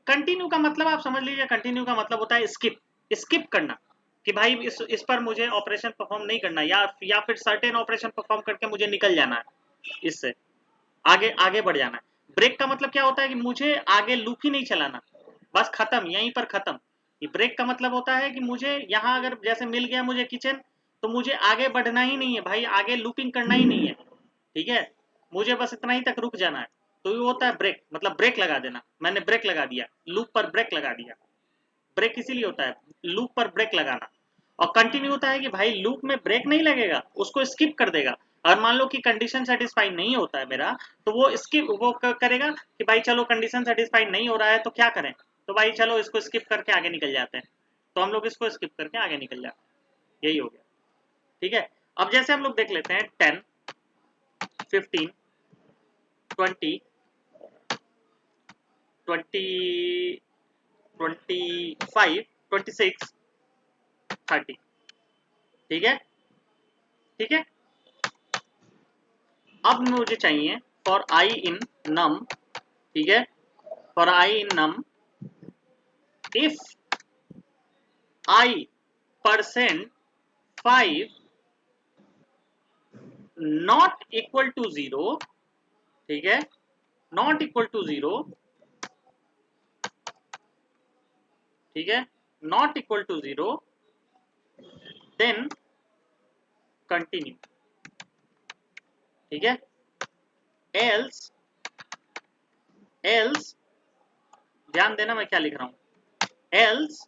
Speaker 1: कंटिन्यू का मतलब आप समझ लीजिए, कंटिन्यू का मतलब होता है स्किप, स्किप करना, कि भाई इस पर मुझे ऑपरेशन परफॉर्म नहीं करना, या फिर सर्टेन ऑपरेशन परफॉर्म करके मुझे निकल जाना है, इससे आगे आगे बढ़ जाना है। ब्रेक का मतलब क्या होता है कि मुझे आगे लूप ही नहीं चलाना, बस खत्म, यहीं पर खत्म। ये ब्रेक का मतलब होता है कि मुझे यहाँ अगर जैसे मिल गया मुझे किचन, तो मुझे आगे बढ़ना ही नहीं है भाई, आगे लूपिंग करना ही नहीं है, ठीक है, मुझे बस इतना ही तक रुक जाना है। तो ये होता है ब्रेक, मतलब ब्रेक लगा देना, मैंने ब्रेक लगा दिया, लूप पर ब्रेक लगा दिया, ब्रेक इसीलिए होता है लूप पर ब्रेक लगाना। और कंटिन्यू होता है कि भाई लूप में ब्रेक नहीं लगेगा, उसको स्किप कर देगा, और मान लो कि कंडीशन सेटिस्फाई नहीं होता है मेरा, तो वो स्किप वो करेगा कि भाई चलो कंडीशन सेटिस्फाई नहीं हो रहा है तो क्या करें, तो भाई चलो इसको स्किप करके आगे निकल जाते हैं, तो हम लोग इसको स्किप करके आगे निकल जाते हैं, यही हो गया, ठीक है। अब जैसे हम लोग देख लेते हैं 10 15 20 20 25 26 30, ठीक है, ठीक है। अब मुझे चाहिए फॉर आई इन नम, ठीक है, for I in num if I percent 5 not equal to 0, ठीक है, नॉट इक्वल टू 0, ठीक है, not equal to 0, then continue, ठीक है, एल्स एल्स ध्यान देना मैं क्या लिख रहा हूं, एल्स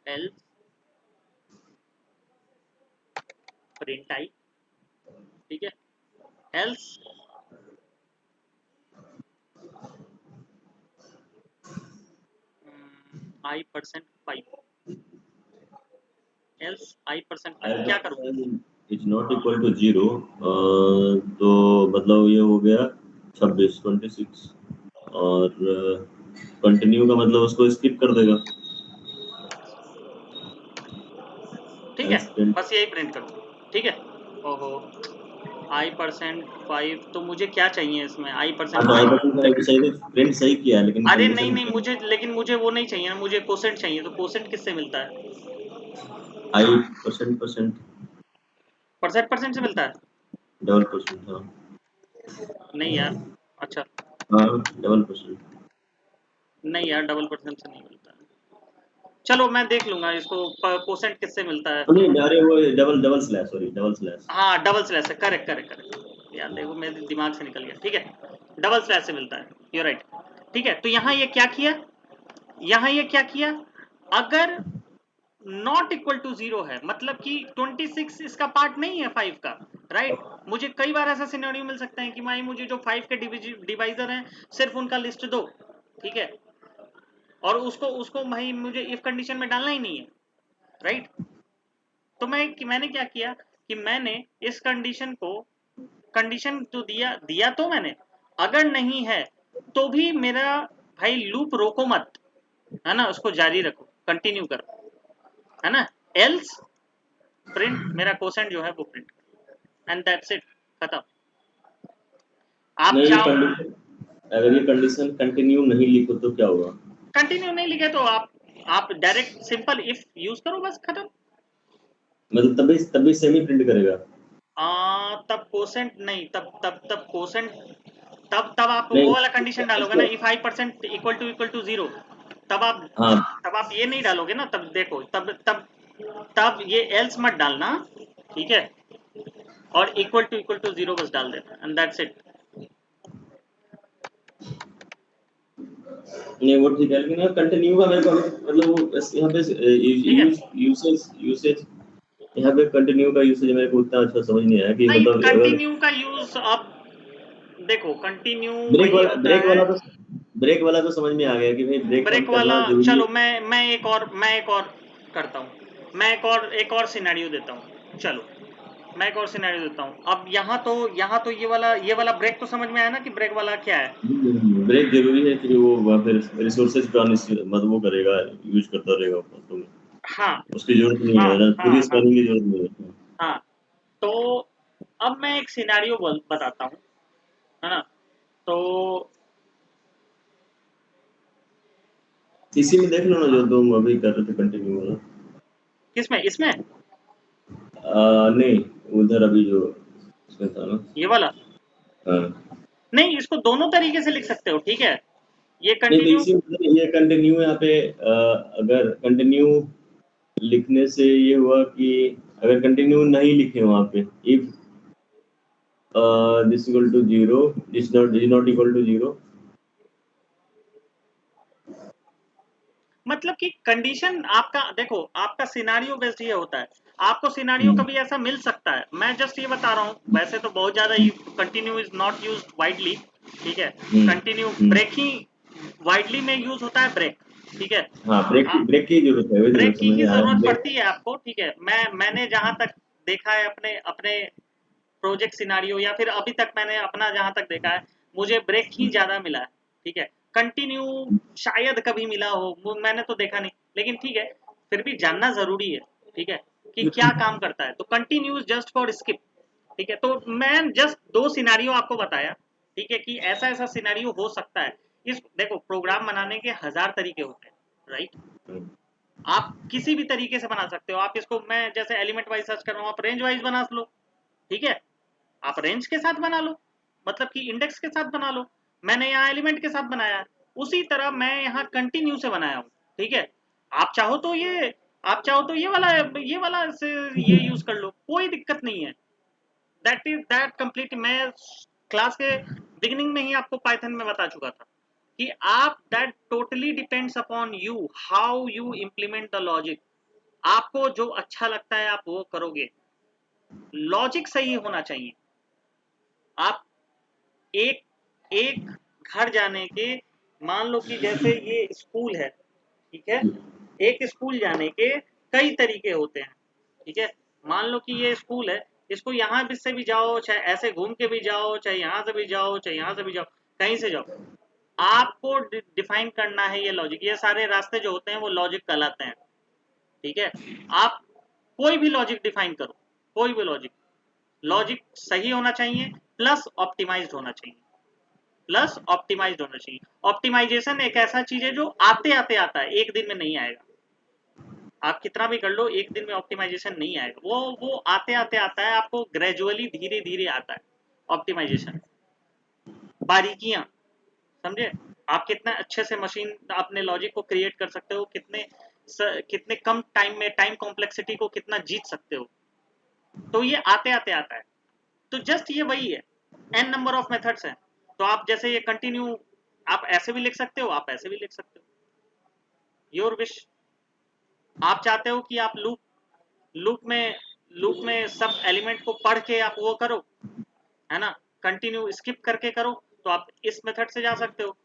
Speaker 1: एल्स प्रिंट आई, ठीक है, else I percent 5, else I percent 5 क्या करूं,
Speaker 2: इज नॉट इक्वल टू 0, तो मतलब ये हो गया 26 26, और कंटिन्यू का मतलब उसको स्किप कर देगा,
Speaker 1: ठीक है, बस यही प्रिंट कर दो, ठीक है। ओहो, आई परसेंट 5, तो मुझे क्या चाहिए इसमें, आई परसेंट
Speaker 2: तो आई
Speaker 1: 5,
Speaker 2: परसेंट सही प्रिंट सही किया है, लेकिन
Speaker 1: अरे नहीं
Speaker 2: कंडीशन
Speaker 1: नहीं मुझे, लेकिन मुझे वो नहीं चाहिए ना, मुझे कोसेंट चाहिए, तो कोसेंट किससे मिलता है,
Speaker 2: आई परसेंट परसेंट
Speaker 1: परसेंट परसेंट से मिलता है,
Speaker 2: डबल परसेंट, हाँ
Speaker 1: नहीं यार, अच्छा,
Speaker 2: हाँ डबल परसेंट,
Speaker 1: नहीं यार डबल परसेंट से नहीं मिलता है, चलो मैं देख लूंगा इसको, कोसेंट किससे मिलता है।
Speaker 2: नहीं अरे वो double double slash, sorry double slash.
Speaker 1: हाँ डबल स्लैश है, करेक्ट करेक्ट करेक्ट यार, देखो मेरे दिमाग से निकल गया, ठीक है डबल स्लैश से मिलता है, यू राइट। ठीक है, तो यहाँ ये क्या किया, यहाँ ये क्या किया, अगर नॉट इक्वल टू 0 है मतलब कि 26 इसका पार्ट नहीं है 5 का, राइट। मुझे कई बार ऐसा सिनेरियो मिल सकता है कि भाई मुझे जो 5 के डिवाइजर हैं सिर्फ उनका लिस्ट दो, ठीक है, और उसको उसको भाई मुझे इफ कंडीशन में डालना ही नहीं है, राइट। तो मैंने क्या किया कि मैंने इस कंडीशन को, कंडीशन तो दिया तो मैंने, अगर नहीं है तो भी मेरा भाई लूप रोको मत, है ना, उसको जारी रखो, कंटिन्यू करो, है ना, एल्स प्रिंट मेरा कोसेंट जो है वो प्रिंट, एंड दैट्स इट, खत्म। आप
Speaker 2: नहीं
Speaker 1: चाहो
Speaker 2: कंडीशन, अगर ये कंडीशन कंटिन्यू नहीं लिखो तो क्या होगा?
Speaker 1: कंटिन्यू नहीं लिखे तो आप डायरेक्ट सिंपल इफ यूज करो, बस खत्म।
Speaker 2: मतलब तभी सेमी प्रिंट करेगा?
Speaker 1: तब कोसेंट नहीं, तब कोसेंट, तब आप
Speaker 2: नहीं
Speaker 1: वो वाला कंडीशन डालोगे ना,
Speaker 2: इसको,
Speaker 1: इफ i% इक्वल टू 0, तब आप
Speaker 2: हाँ
Speaker 1: तब आप ये नहीं डालोगे ना, तब देखो तब तब तब ये एल्स मत डालना, ठीक है, और इक्वल टू 0 बस डाल देना, एंड दैट्स इट।
Speaker 2: नहीं वो ठीक है, लेकिन कंटिन्यू का मेरे को मतलब वो यहाँ पे
Speaker 1: ठीक है,
Speaker 2: यूसेज यूसेज यहाँ पे कंटिन्यू का यूसेज मेरे को उतना अच्छा समझ नहीं आया कि
Speaker 1: नहीं
Speaker 2: मतलब अगर
Speaker 1: कंटिन्यू का यूज अब देखो, कंटिन्यू वही होता
Speaker 2: ब्रेक
Speaker 1: है।
Speaker 2: वाला तो, ब्रेक वाला तो समझ में आ गया कि भाई ब्रेक ऑन
Speaker 1: ब्रेक वाला,
Speaker 2: करना जरूरी
Speaker 1: चलो
Speaker 2: है।
Speaker 1: मैं एक और करता हूँ, मैं एक और सिनेरियो देता हूँ, चलो मैं एक और सिनेरियो देता हूँ। अब यहाँ तो ये वाला ब्रेक तो समझ में आया ना कि ब्रेक वाला क्या है।
Speaker 2: ब्रेक जरूरी है कि वो वहाँ पे रिसोर्सेज का मतलब वो करेगा, यूज करता रहेगा फालतू में,
Speaker 1: हाँ
Speaker 2: उसकी जरूरत नहीं
Speaker 1: हाँ
Speaker 2: है ना,
Speaker 1: हाँ
Speaker 2: पूरी
Speaker 1: हाँ
Speaker 2: स्कैनिंग की जरूरत नहीं है।
Speaker 1: हाँ। तो अब मैं एक सिनेरियो बताता हूँ, है ना, तो
Speaker 2: इसी में देख लो ना जो तुम अभी कर रहे थे कंटिन्यू वाला।
Speaker 1: किसमें, इसमें
Speaker 2: नहीं उधर अभी जो इसमें था ना।
Speaker 1: ये वाला,
Speaker 2: हाँ
Speaker 1: नहीं इसको दोनों तरीके से लिख सकते हो, ठीक है, ये
Speaker 2: नहीं तो
Speaker 1: कंटिन्यू,
Speaker 2: इसी में ये कंटिन्यू यहाँ पे अगर कंटिन्यू लिखने से ये हुआ कि अगर कंटिन्यू नहीं लिखे वहाँ पे, if this equal to 0, this not equal to 0।
Speaker 1: मतलब कि कंडीशन आपका देखो, आपका सिनारियो बेस्ड ये होता है, आपको सिनारियो कभी ऐसा मिल सकता है, मैं जस्ट ये बता रहा हूँ, वैसे तो बहुत ज्यादा continue is not used widely, ठीक है, कंटिन्यू ब्रेक ही वाइडली में यूज होता है, ब्रेक, ठीक है,
Speaker 2: हाँ ब्रेक की जरूरत है, वही तो
Speaker 1: ब्रेक की
Speaker 2: समझ
Speaker 1: ही
Speaker 2: में आ रहा है
Speaker 1: जरूरत
Speaker 2: ब्रेक।
Speaker 1: पड़ती है आपको, ठीक है। मैंने जहां तक देखा है अपने अपने प्रोजेक्ट सिनारियो, या फिर अभी तक मैंने अपना जहां तक देखा है, मुझे ब्रेक ही ज्यादा मिला है, ठीक है, कंटिन्यू शायद कभी मिला हो, मैंने तो देखा नहीं, लेकिन ठीक है, फिर भी जानना जरूरी है, ठीक है, कि क्या काम करता है। तो कंटिन्यूज जस्ट फॉर स्किप, ठीक है, तो मैं जस्ट दो सिनारियो आपको बताया, ठीक है, कि ऐसा ऐसा सिनारियो हो सकता है। इस देखो प्रोग्राम बनाने के 1000 तरीके होते हैं, राइट, आप किसी भी तरीके से बना सकते हो, आप इसको, मैं जैसे एलिमेंट वाइज सर्च कर रहा हूँ, आप रेंज वाइज बना लो, ठीक है, आप रेंज के साथ बना लो, मतलब कि इंडेक्स के साथ बना लो, मैंने यहाँ एलिमेंट के साथ बनाया है, उसी तरह मैं यहाँ कंटिन्यू से बनाया हूँ, ठीक है। आप चाहो तो ये आप चाहो तो ये वाला से ये यूज कर लो, कोई दिक्कत नहीं है। दैट कंप्लीट, मैं क्लास के बिगिनिंग में ही आपको पाइथन में बता चुका था कि आप, that totally depends upon you, how you implement the logic. आपको जो अच्छा लगता है आप वो करोगे, लॉजिक सही होना चाहिए। आप एक एक घर जाने के, मान लो कि जैसे ये स्कूल है, ठीक है, एक स्कूल जाने के कई तरीके होते हैं, ठीक है, मान लो कि ये स्कूल है, इसको यहाँ भी से भी जाओ, चाहे ऐसे घूम के भी जाओ, चाहे यहाँ से भी जाओ, चाहे यहाँ से भी जाओ, कहीं से जाओ, आपको डिफाइन करना है ये लॉजिक। ये सारे रास्ते जो होते हैं वो लॉजिक कहलाते हैं, ठीक है। आप कोई भी लॉजिक डिफाइन करो, कोई भी लॉजिक, लॉजिक सही होना चाहिए, प्लस ऑप्टिमाइज्ड होना चाहिए, प्लस ऑप्टिमाइज्ड होना चाहिए। ऑप्टिमाइजेशन एक ऐसा चीज है जो आते आते आता है, एक दिन में नहीं आएगा, आप कितना भी कर लो एक दिन में ऑप्टिमाइजेशन नहीं आएगा, वो आते आते आता है, आपको ग्रेजुअली धीरे धीरे आता है ऑप्टिमाइजेशन, बारीकियां, समझे, आप कितना अच्छे से मशीन अपने लॉजिक को क्रिएट कर सकते हो, कितने कितने कम टाइम में टाइम कॉम्प्लेक्सिटी को कितना जीत सकते हो। तो ये आते आते आता है। तो जस्ट ये वही है, n नंबर ऑफ मेथड्स हैं। तो आप जैसे ये कंटिन्यू आप ऐसे भी लिख सकते हो, आप ऐसे भी लिख सकते हो, योर विश। आप चाहते हो कि आप लूप में सब एलिमेंट को पढ़ के आप वो करो, है ना, कंटिन्यू स्किप करके करो, तो आप इस मेथड से जा सकते हो।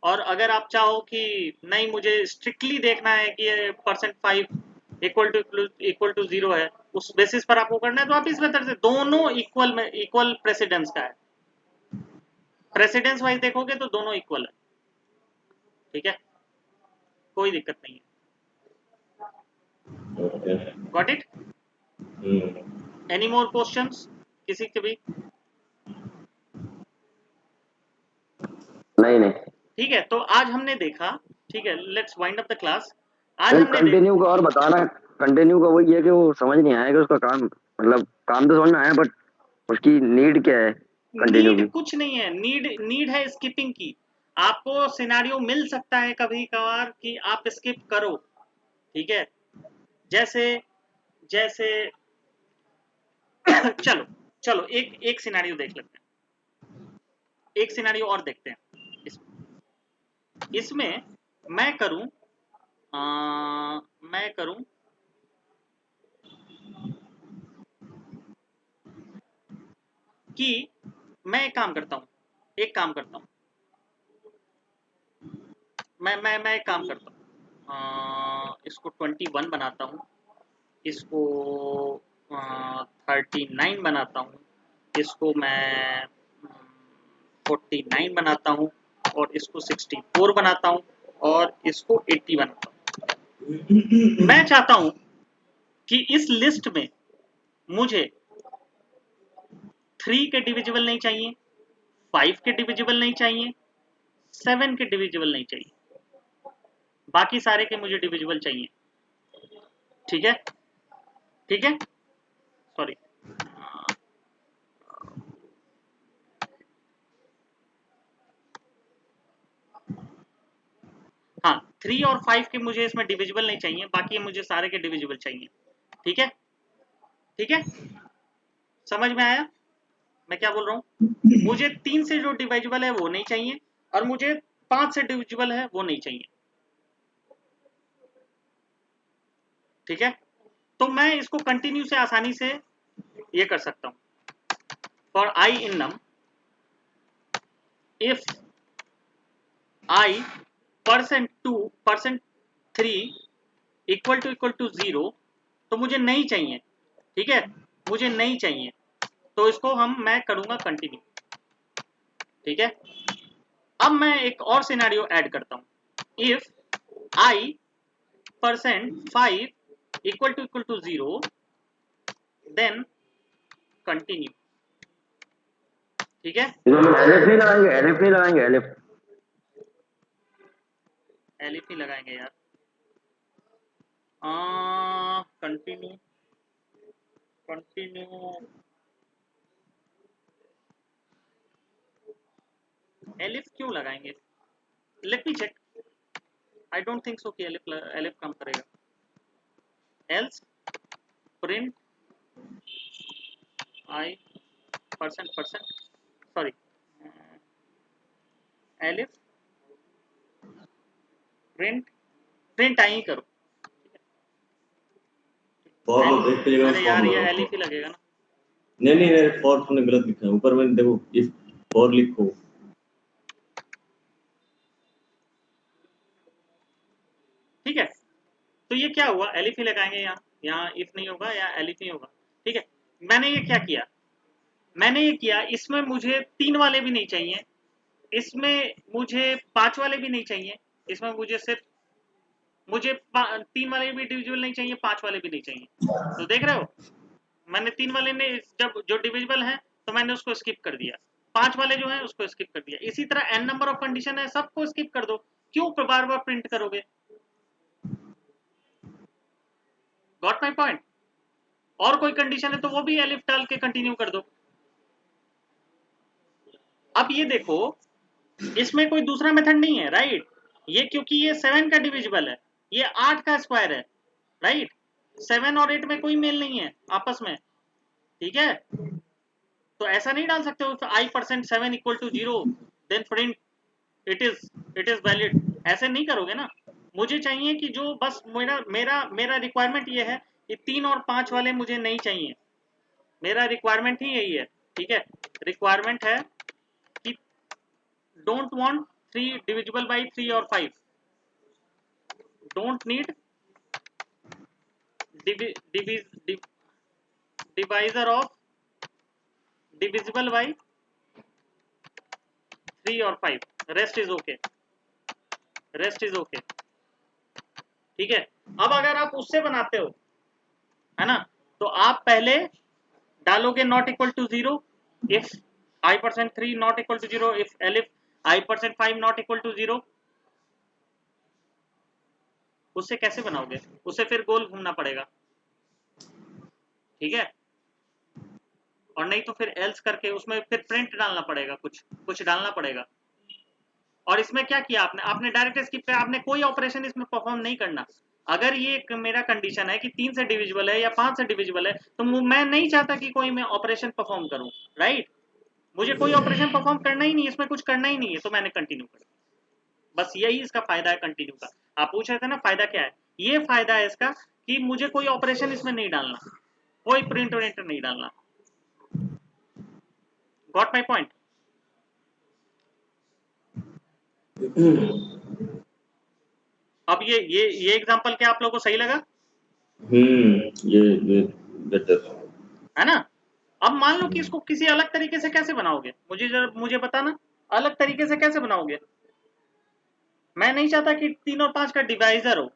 Speaker 1: और अगर आप चाहो कि नहीं मुझे स्ट्रिक्टली देखना है कि ये %5 इक्वल टू 0 है, उस बेसिस पर आपको करना है, तो आप इस मेथड से, दोनों इक्वल प्रेसिडेंस का है। प्रेसिडेंस वाइज देखोगे तो दोनों इक्वल है, ठीक है, कोई दिक्कत नहीं है। Got it? Any more questions किसी के भी?
Speaker 3: नहीं।
Speaker 1: ठीक है, तो आज हमने देखा, ठीक है, let's wind up the class. आज हमने
Speaker 3: कंटिन्यू का और बताना। कंटिन्यू का वही है कि वो समझ नहीं आया कि उसका काम, मतलब काम तो समझ में आया, बट उसकी नीड क्या है कंटिन्यू
Speaker 1: नीड
Speaker 3: की।
Speaker 1: कुछ नहीं है, नीड है स्किपिंग की। आपको सिनेरियो मिल सकता है कभी कभार कि आप स्किप करो, ठीक है, जैसे जैसे चलो चलो एक सिनेरियो देख लेते हैं, एक सिनेरियो और देखते हैं। इसमें मैं करूं कि मैं एक काम करता हूं, मैं एक काम करता हूं, इसको 21 बनाता हूं, इसको 39 बनाता हूं, इसको मैं 49 बनाता हूं, और इसको 64 बनाता हूं, और इसको 80 बनाता हूं। मैं चाहता हूं कि इस लिस्ट में मुझे 3 के डिविजिबल नहीं चाहिए, 5 के डिविजिबल नहीं चाहिए, 7 के डिविजिबल नहीं चाहिए, बाकी सारे के मुझे डिविजिबल चाहिए, ठीक है, ठीक है, सॉरी, हाँ 3 और 5 के मुझे इसमें डिविजिबल नहीं चाहिए, बाकी मुझे सारे के डिविजिबल चाहिए, ठीक है, ठीक है, समझ में आया मैं क्या बोल रहा हूँ? मुझे 3 से जो डिविजिबल है वो नहीं चाहिए, और मुझे 5 से डिविजिबल है वो नहीं चाहिए, ठीक है। तो मैं इसको कंटिन्यू से आसानी से ये कर सकता हूं। For i in num, if i %2 %3 equal to 0, तो मुझे नहीं चाहिए, ठीक है, मुझे नहीं चाहिए, तो इसको मैं करूंगा कंटिन्यू, ठीक है। अब मैं एक और सिनेरियो ऐड करता हूं, if i %5 equal to 0, then continue, ठीक है।
Speaker 3: एलिफ नहीं लगाएंगे, एलिफ नहीं लगाएंगे, एलिफ।
Speaker 1: एलिफ ही लगाएंगे यार, कंटिन्यू एलिफ क्यों लगाएंगे? Let me check, I don't think so कि एलिफ काम करेगा। Else print i sorry, elif print I ही करो,
Speaker 2: फॉर लो देख के जगह
Speaker 1: अरे
Speaker 2: फॉर
Speaker 1: यार ये
Speaker 2: लगाओ।
Speaker 1: एलिफ ही लगेगा ना।
Speaker 2: नहीं फॉर तुमने गलत लिखा है, ऊपर में देखो इस फॉर लिखो।
Speaker 1: ठीक है, तो ये क्या हुआ, एलिफ ही लगाएंगे, यहाँ इफ नहीं होगा या एलिफ नहीं होगा, ठीक है। मैंने ये क्या किया, इसमें मुझे 3 वाले भी नहीं चाहिए, इसमें मुझे 5 वाले भी नहीं चाहिए, इसमें मुझे सिर्फ 3 वाले भी डिविजिबल नहीं चाहिए, 5 वाले भी नहीं चाहिए। तो देख रहे हो, मैंने 3 वाले ने जब जो डिविजिबल है तो मैंने उसको स्किप कर दिया, 5 वाले जो है उसको स्किप कर दिया। इसी तरह n नंबर ऑफ कंडीशन है, सबको स्किप कर दो, क्यों बार बार प्रिंट करोगे? Got my point? और कोई कंडीशन है तो वो भी एलिफ डाल के कंटिन्यू कर दो। अब ये देखो, इसमें कोई दूसरा मेथड नहीं है, राइट, ये क्योंकि ये 7 का डिविजिबल है, ये 8 का स्क्वायर है, राइट। 7 और 8 में कोई मेल नहीं है आपस में, ठीक है। तो ऐसा नहीं डाल सकते हो I% 7 equal to 0 then print it is valid, ऐसे नहीं करोगे ना। मुझे चाहिए कि जो बस मेरा मेरा मेरा रिक्वायरमेंट ये है कि 3 और 5 वाले मुझे नहीं चाहिए, मेरा रिक्वायरमेंट ही यही है, ठीक है। रिक्वायरमेंट है कि डोंट वांट 3 डिविजिबल बाय 3 और 5, don't need divisor of divisible by 3 और 5, rest is okay, rest is okay, ठीक है। अब अगर आप उससे बनाते हो, है ना, तो आप पहले डालोगे not equal to 0 if I% 3 not equal to 0 if elif I%5 not equal to 0। उससे कैसे बनाओगे, उसे फिर गोल घूमना पड़ेगा, ठीक है। और नहीं तो फिर एल्स करके उसमें फिर प्रिंट डालना पड़ेगा, कुछ डालना पड़ेगा। और इसमें क्या किया आपने, आपने डायरेक्ट स्किप पे, आपने कोई ऑपरेशन इसमें परफॉर्म नहीं करना। अगर ये मेरा कंडीशन है कि 3 से डिविजिबल है या 5 से डिविजिबल है, तो मैं नहीं चाहता कि कोई मैं ऑपरेशन परफॉर्म करूं, राइट। मुझे कोई ऑपरेशन परफॉर्म करना ही नहीं है, इसमें कुछ करना ही नहीं है, तो मैंने कंटिन्यू कर दिया। बस यही इसका फायदा है कंटिन्यू का। आप पूछ रहे थे ना फायदा क्या है, ये फायदा है इसका कि मुझे कोई ऑपरेशन इसमें नहीं डालना, कोई प्रिंट और नहीं डालना। Got my point. अब ये एग्जांपल क्या आप लोगों को सही लगा?
Speaker 2: ये बेटर
Speaker 1: है ना। अब मान लो कि इसको किसी अलग तरीके से कैसे बनाओगे, मुझे बताना, अलग तरीके से कैसे बनाओगे। मैं नहीं चाहता कि 3 और 5 का डिवाइजर हो,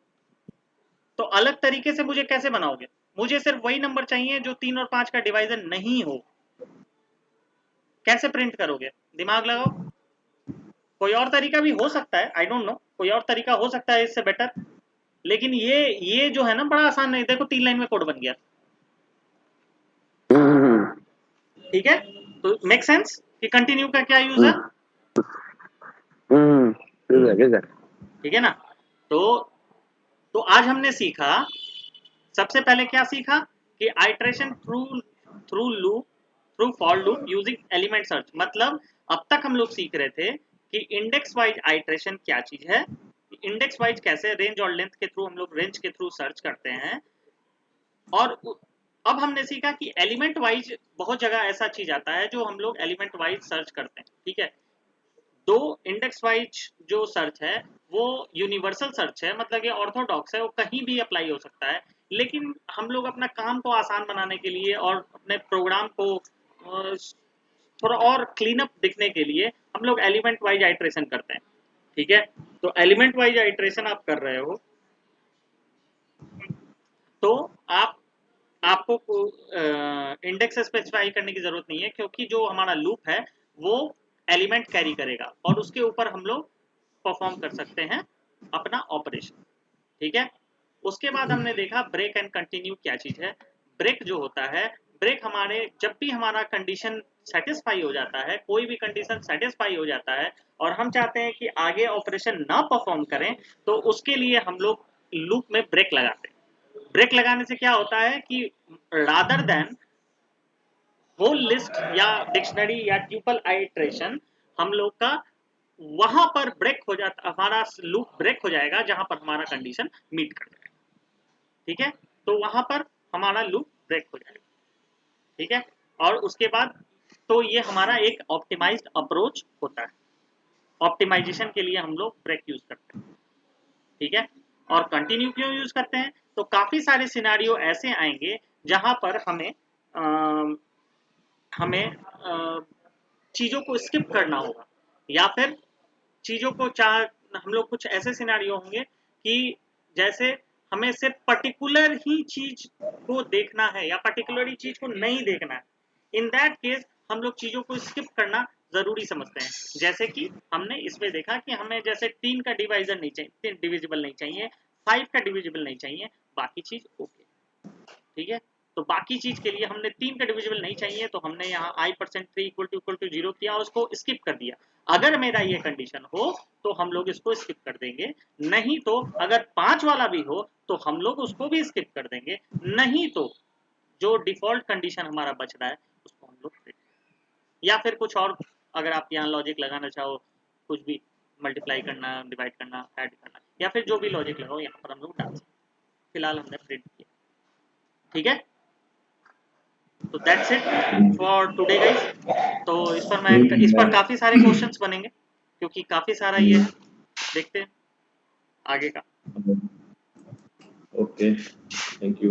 Speaker 1: तो अलग तरीके से मुझे कैसे बनाओगे। मुझे सिर्फ वही नंबर चाहिए जो 3 और 5 का डिवाइजर नहीं हो। कैसे प्रिंट करोगे, दिमाग लगाओ। कोई और तरीका भी हो सकता है, आई डोंट नो, कोई और तरीका हो सकता है इससे बेटर, लेकिन ये जो है ना बड़ा आसान है। देखो 3 लाइन में कोड बन गया, ठीक है। तो मेक सेंस कि कंटिन्यू का क्या यूज है, ठीक है ना। तो आज हमने सीखा, सबसे पहले क्या सीखा कि iteration through loop, through for loop using element search. मतलब अब तक हम लोग सीख रहे थे कि इंडेक्स वाइज आइटरेशन क्या चीज है, इंडेक्स वाइज कैसे रेंज और लेंथ के थ्रू हम लोग रेंज के थ्रू सर्च करते हैं। और अब हमने सीखा कि एलिमेंट वाइज बहुत जगह ऐसा चीज आता है जो हम लोग एलिमेंट वाइज सर्च करते हैं, ठीक है। दो इंडेक्स वाइज जो सर्च है वो यूनिवर्सल सर्च है, मतलब ये ऑर्थोडॉक्स है, वो कहीं भी अप्लाई हो सकता है। लेकिन हम लोग अपना काम को आसान बनाने के लिए और अपने प्रोग्राम को थोड़ा और क्लीन अप दिखने के लिए हम लोग एलिमेंट वाइज आइटरेशन करते हैं, ठीक है। तो एलिमेंट वाइज आइटरेशन आप कर रहे हो तो आपको इंडेक्स स्पेसिफाई करने की जरूरत नहीं है, क्योंकि जो हमारा लूप है वो एलिमेंट कैरी करेगा और उसके ऊपर हम लोग परफॉर्म कर सकते हैं अपना ऑपरेशन, ठीक है। उसके बाद हमने देखा ब्रेक एंड कंटिन्यू क्या चीज है। ब्रेक जो होता है, ब्रेक हमारे जब भी हमारा कंडीशन सेटिस्फाई हो जाता है, कोई भी कंडीशन सेटिस्फाई हो जाता है और हम चाहते हैं कि आगे ऑपरेशन ना परफॉर्म करें, तो उसके लिए हम लोग लूप में ब्रेक लगाते हैं। ब्रेक लगाने से क्या होता है कि रादर देन होल लिस्ट या डिक्शनरी या ट्यूपल आइट्रेशन, हम लोग का वहां पर ब्रेक हो जाता, हमारा लूप ब्रेक हो जाएगा जहां पर हमारा कंडीशन मीट कर जाएगा, ठीक है। तो वहां पर हमारा लूप ब्रेक हो जाएगा, ठीक है। और उसके बाद तो ये हमारा एक ऑप्टिमाइज्ड अप्रोच होता है, ऑप्टिमाइजेशन के लिए हम लोग ब्रेक यूज करते हैं, ठीक है। और कंटिन्यू क्यों यूज करते हैं, तो काफी सारे सिनारियो ऐसे आएंगे जहां पर हमें चीजों को स्किप करना होगा, या फिर चीजों को हम लोग कुछ ऐसे सिनारियो होंगे कि जैसे हमें सिर्फ पर्टिकुलर ही चीज को देखना है या पर्टिकुलर ही चीज को नहीं देखना है। इन दैट केस हम लोग चीजों को स्किप करना जरूरी समझते हैं। जैसे कि हमने इसमें देखा कि हमें जैसे 3 का डिवाइजर नहीं चाहिए, डिविजिबल नहीं चाहिए, 5 का डिविजिबल नहीं चाहिए, बाकी चीज ओके, ठीक है। तो बाकी चीज के लिए हमने 3 का डिविजिबल नहीं चाहिए, तो हमने यहाँ I%3 इक्वल टू 0 किया और उसको स्किप कर दिया। अगर मेरा ये कंडीशन हो तो हम लोग इसको स्किप कर देंगे, नहीं तो अगर 5 वाला भी हो तो हम लोग उसको भी स्किप कर देंगे, नहीं तो जो डिफॉल्ट कंडीशन हमारा बच रहा है उसको हम लोग print करेंगे। या फिर कुछ और अगर आप यहाँ लॉजिक लगाना चाहो, कुछ भी मल्टीप्लाई करना, डिवाइड करना, ऐड करना, या फिर जो भी लॉजिक लगाओ यहाँ पर हम लोग डाल सकते हैं। फिलहाल हमने प्रिंट किया, ठीक है। तो that's it for today guys. तो इस पर काफी सारे क्वेश्चंस बनेंगे क्योंकि काफी सारा ये है, देखते हैं आगे का।
Speaker 2: Okay, thank you.